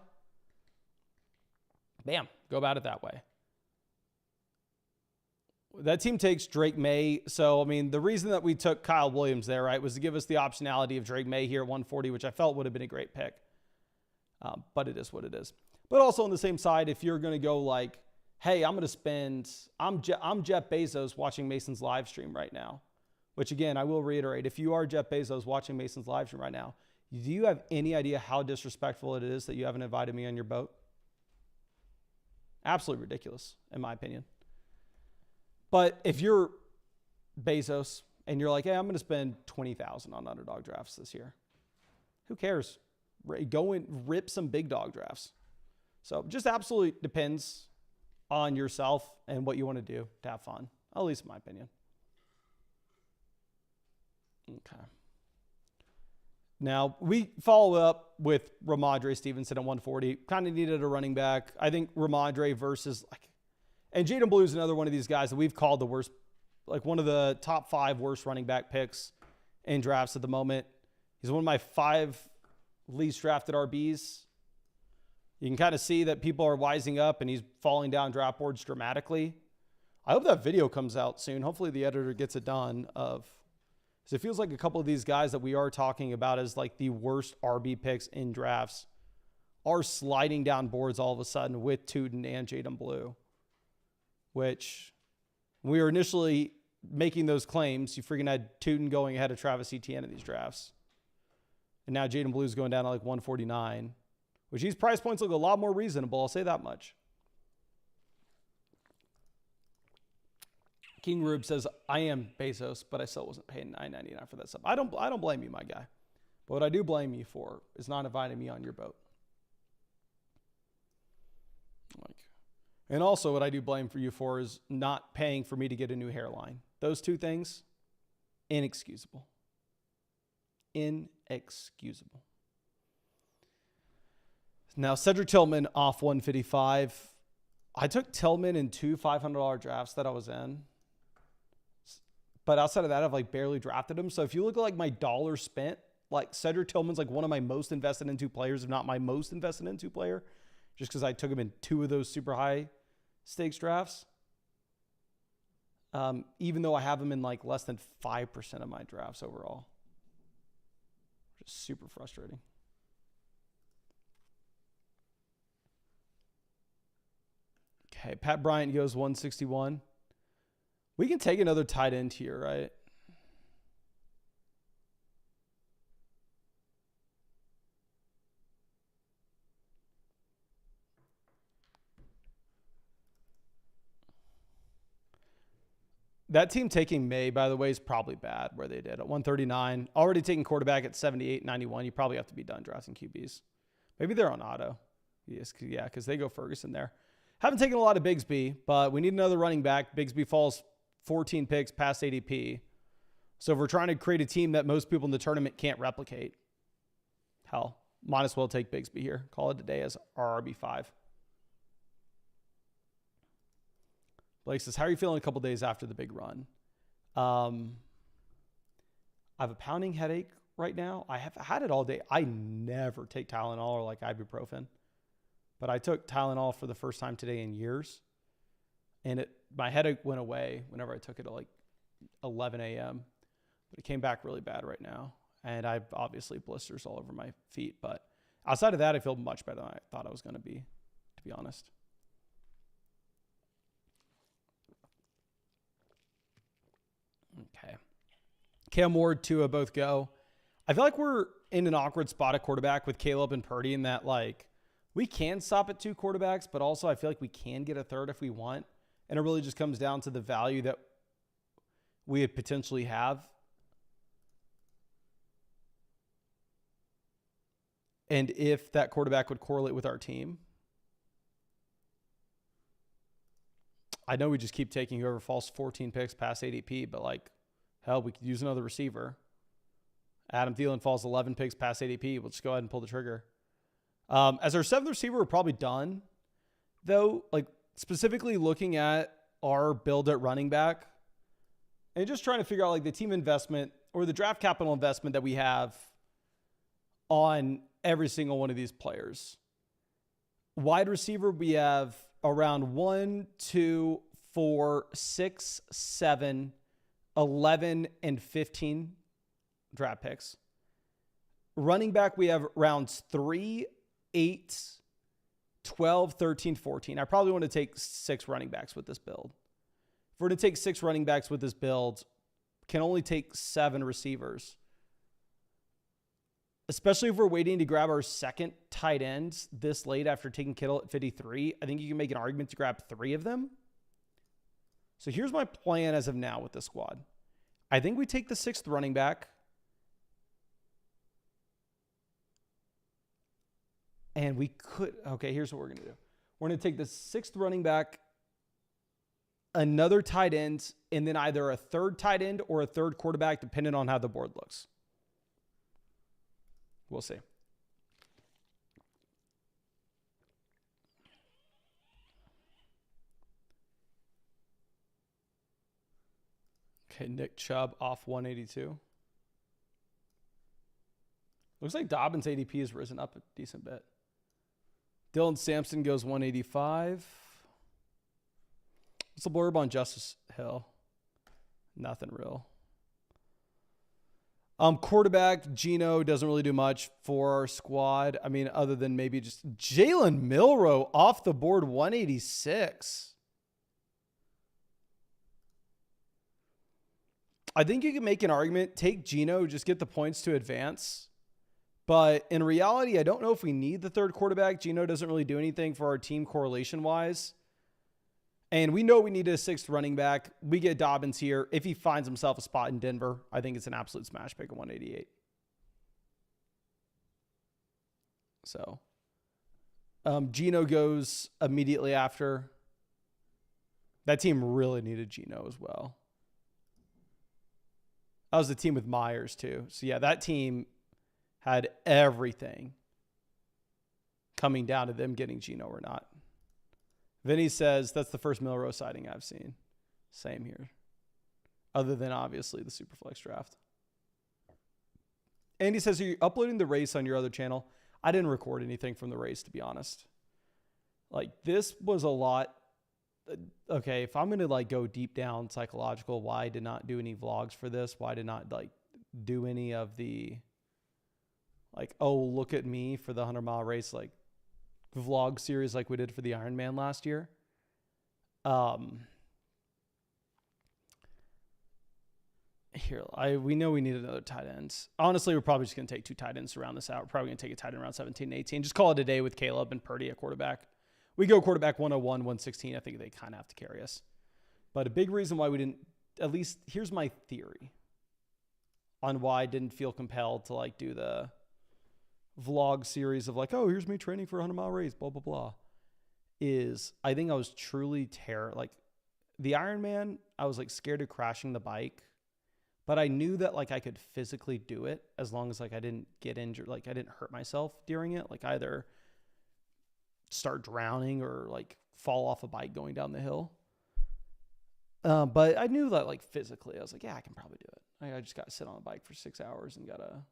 Bam, go about it that way. That team takes Drake May. So, I mean, the reason that we took Kyle Williams there, right, was to give us the optionality of Drake May here at 140, which I felt would have been a great pick. But it is what it is. But also on the same side, if you're going to go like, hey, I'm Jeff Bezos watching Mason's live stream right now, which again, I will reiterate, if you are Jeff Bezos watching Mason's live stream right now, do you have any idea how disrespectful it is that you haven't invited me on your boat? Absolutely ridiculous, in my opinion. But if you're Bezos and you're like, hey, I'm going to spend $20,000 on underdog drafts this year, who cares? Go and rip some big dog drafts. So just absolutely depends on yourself and what you want to do to have fun, at least in my opinion. Okay. Now, we follow up with Ramondre Stevenson at 140. Kind of needed a running back. I think Ramondre versus and Jaden Blue is another one of these guys that we've called the worst, like one of the top 5 worst running back picks in drafts at the moment. He's one of my 5 least drafted RBs. You can kind of see that people are wising up and he's falling down draft boards dramatically. I hope that video comes out soon. Hopefully the editor gets it done because it feels like a couple of these guys that we are talking about as like the worst RB picks in drafts are sliding down boards all of a sudden with Tootin and Jaden Blue. Which, when we were initially making those claims, you freaking had Tootin going ahead of Travis Etienne in these drafts. And now Jaden Blue's going down to like 149, which these price points look a lot more reasonable. I'll say that much. King Rube says, I am Bezos, but I still wasn't paying $9.99 for that stuff. I don't blame you, my guy. But what I do blame you for is not inviting me on your boat. And also what I do blame for you for is not paying for me to get a new hairline. Those two things, inexcusable. Inexcusable. Now, Cedric Tillman off 155. I took Tillman in 2 $500 drafts that I was in. But outside of that, I've like barely drafted him. So if you look at like my dollar spent, like Cedric Tillman's like one of my most invested into players, if not my most invested into player, just because I took him in 2 of those super high stakes drafts. Even though I have him in like less than 5% of my drafts overall. Just super frustrating. Okay, Pat Bryant goes 161. We can take another tight end here, right? That team taking May, by the way, is probably bad where they did. At 139, already taking quarterback at 78, 91. You probably have to be done drafting QBs. Maybe they're on auto. Yes, yeah, because they go Ferguson there. Haven't taken a lot of Bigsby, but we need another running back. Bigsby falls 14 picks past ADP. So if we're trying to create a team that most people in the tournament can't replicate, hell, might as well take Bigsby here. Call it a day as our RB5. Blake says, how are you feeling a couple days after the big run? I have a pounding headache right now. I have had it all day. I never take Tylenol or like ibuprofen, but I took Tylenol for the first time today in years. And my headache went away whenever I took it at like 11 a.m. But it came back really bad right now. And I've obviously blisters all over my feet. But outside of that, I feel much better than I thought I was going to be honest. Okay. Cam Ward, Tua both go. I feel like we're in an awkward spot at quarterback with Caleb and Purdy in that, like, we can stop at 2 quarterbacks, but also I feel like we can get a third if we want. And it really just comes down to the value that we would potentially have. And if that quarterback would correlate with our team. I know we just keep taking whoever falls 14 picks past ADP, but like, hell, we could use another receiver. Adam Thielen falls 11 picks past ADP. We'll just go ahead and pull the trigger. As our 7th receiver, we're probably done. Though, like, specifically looking at our build at running back and just trying to figure out like the team investment or the draft capital investment that we have on every single one of these players. Wide receiver, we have around 1, 2, 4, 6, 7, 11, and 15 draft picks. Running back, we have rounds 3, 8, 12, 13, 14. I probably want to take 6 running backs with this build. If we're to take 6 running backs with this build, can only take 7 receivers. Especially if we're waiting to grab our second tight ends this late after taking Kittle at 53. I think you can make an argument to grab 3 of them. So here's my plan as of now with this squad. I think we take the 6th running back. And we could, okay, here's what we're going to do. We're going to take the 6th running back, another tight end, and then either a 3rd tight end or a 3rd quarterback, depending on how the board looks. We'll see. Okay, Nick Chubb off 182. Looks like Dobbins' ADP has risen up a decent bit. Dylan Sampson goes 185. What's the blurb on Justice Hill? Nothing real. Quarterback, Geno doesn't really do much for our squad. I mean, other than maybe just Jalen Milroe off the board, 186. I think you can make an argument, take Geno, just get the points to advance. But in reality, I don't know if we need the 3rd quarterback. Geno doesn't really do anything for our team correlation-wise. And we know we need a 6th running back. We get Dobbins here. If he finds himself a spot in Denver, I think it's an absolute smash pick at 188. So, Geno goes immediately after. That team really needed Geno as well. That was the team with Myers too. So yeah, that team had everything coming down to them getting Geno or not. Vinny says, that's the first Milroe sighting I've seen. Same here. Other than, obviously, the Superflex draft. Andy says, are you uploading the race on your other channel? I didn't record anything from the race, to be honest. Like, this was a lot. Okay, if I'm going to, like, go deep down psychological, why I did not do any vlogs for this? Why I did not, like, do any of the, like, oh, look at me for the 100-mile race, like, vlog series like we did for the Ironman last year. We know we need another tight end. Honestly, we're probably just going to take 2 tight ends around this out. We're probably going to take a tight end around 17 and 18. Just call it a day with Caleb and Purdy at quarterback. We go quarterback 101, 116. I think they kind of have to carry us. But a big reason why we didn't at least here's my theory on why I didn't feel compelled to like do the vlog series of like, oh, here's me training for a 100-mile race, blah, blah, blah, is I think I was truly like the Ironman, I was like scared of crashing the bike, but I knew that like I could physically do it as long as like I didn't get injured, like I didn't hurt myself during it, like either start drowning or like fall off a bike going down the hill. But I knew that like physically, I was like, yeah, I can probably do it. I just got to sit on a bike for 6 hours and got to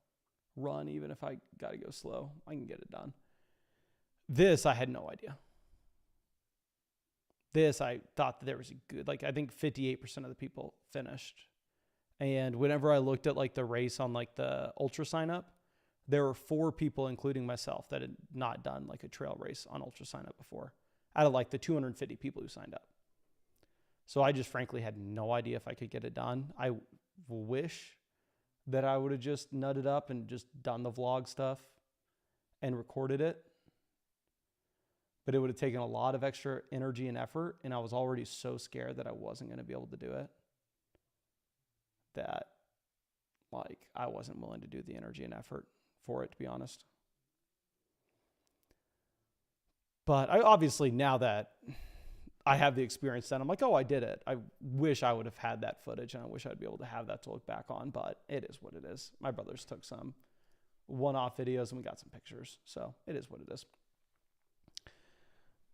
run. Even if I got to go slow, I can get it done. This, I had no idea. This, I thought that there was a good, like, I think 58% of the people finished. And whenever I looked at like the race on like the ultra sign up, there were 4 people, including myself, that had not done like a trail race on ultra sign up before out of like the 250 people who signed up. So I just frankly had no idea if I could get it done. I wish that I would have just nutted up and just done the vlog stuff and recorded it. But it would have taken a lot of extra energy and effort. And I was already so scared that I wasn't going to be able to do it that like I wasn't willing to do the energy and effort for it, to be honest. But I obviously, now that I have the experience, then I'm like, oh, I did it. I wish I would have had that footage, and I wish I'd be able to have that to look back on, but it is what it is. My brothers took some one-off videos and we got some pictures. So it is what it is.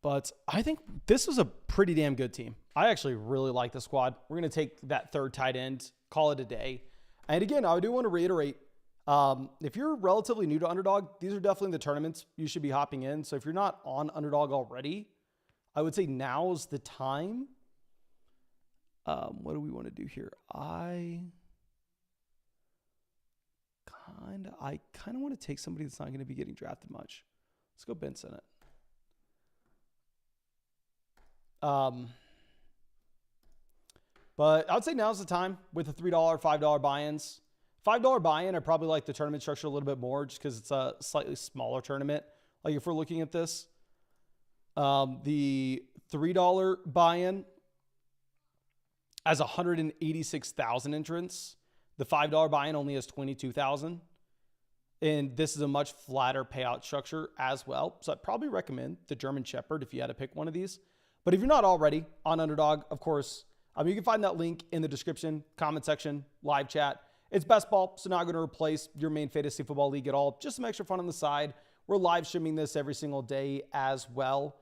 But I think this was a pretty damn good team. I actually really like the squad. We're going to take that third tight end, call it a day. And again, I do want to reiterate, if you're relatively new to Underdog, these are definitely the tournaments you should be hopping in. So if you're not on Underdog already, I would say now's the time. What do we want to do here? I kind of want to take somebody that's not going to be getting drafted much. Let's go Ben Sinnott. But I would say now's the time with the $3, $5 buy-ins. $5 buy-in, I probably like the tournament structure a little bit more just because it's a slightly smaller tournament. Like if we're looking at this, the $3 buy-in has 186,000 entrants. The $5 buy-in only has 22,000. And this is a much flatter payout structure as well. So I'd probably recommend the German Shepherd if you had to pick one of these. But if you're not already on Underdog, of course, you can find that link in the description, comment section, live chat. It's best ball, so not going to replace your main fantasy football league at all. Just some extra fun on the side. We're live streaming this every single day as well.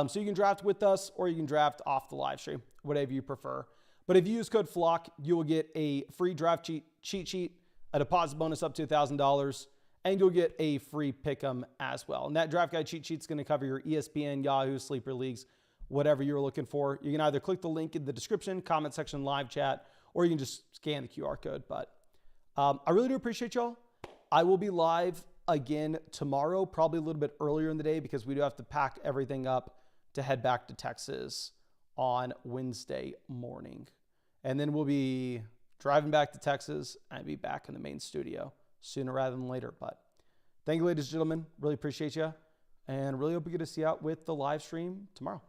So you can draft with us or you can draft off the live stream, whatever you prefer. But if you use code FLOCK, you will get a free draft cheat sheet, a deposit bonus up to $1,000, and you'll get a free pick'em as well. And that draft guide cheat sheet is going to cover your ESPN, Yahoo, Sleeper Leagues, whatever you're looking for. You can either click the link in the description, comment section, live chat, or you can just scan the QR code. But I really do appreciate y'all. I will be live again tomorrow, probably a little bit earlier in the day because we do have to pack everything up to head back to Texas on Wednesday morning. And then we'll be driving back to Texas and be back in the main studio sooner rather than later. But thank you, ladies and gentlemen. Really appreciate you. And really hope we get to see you out with the live stream tomorrow.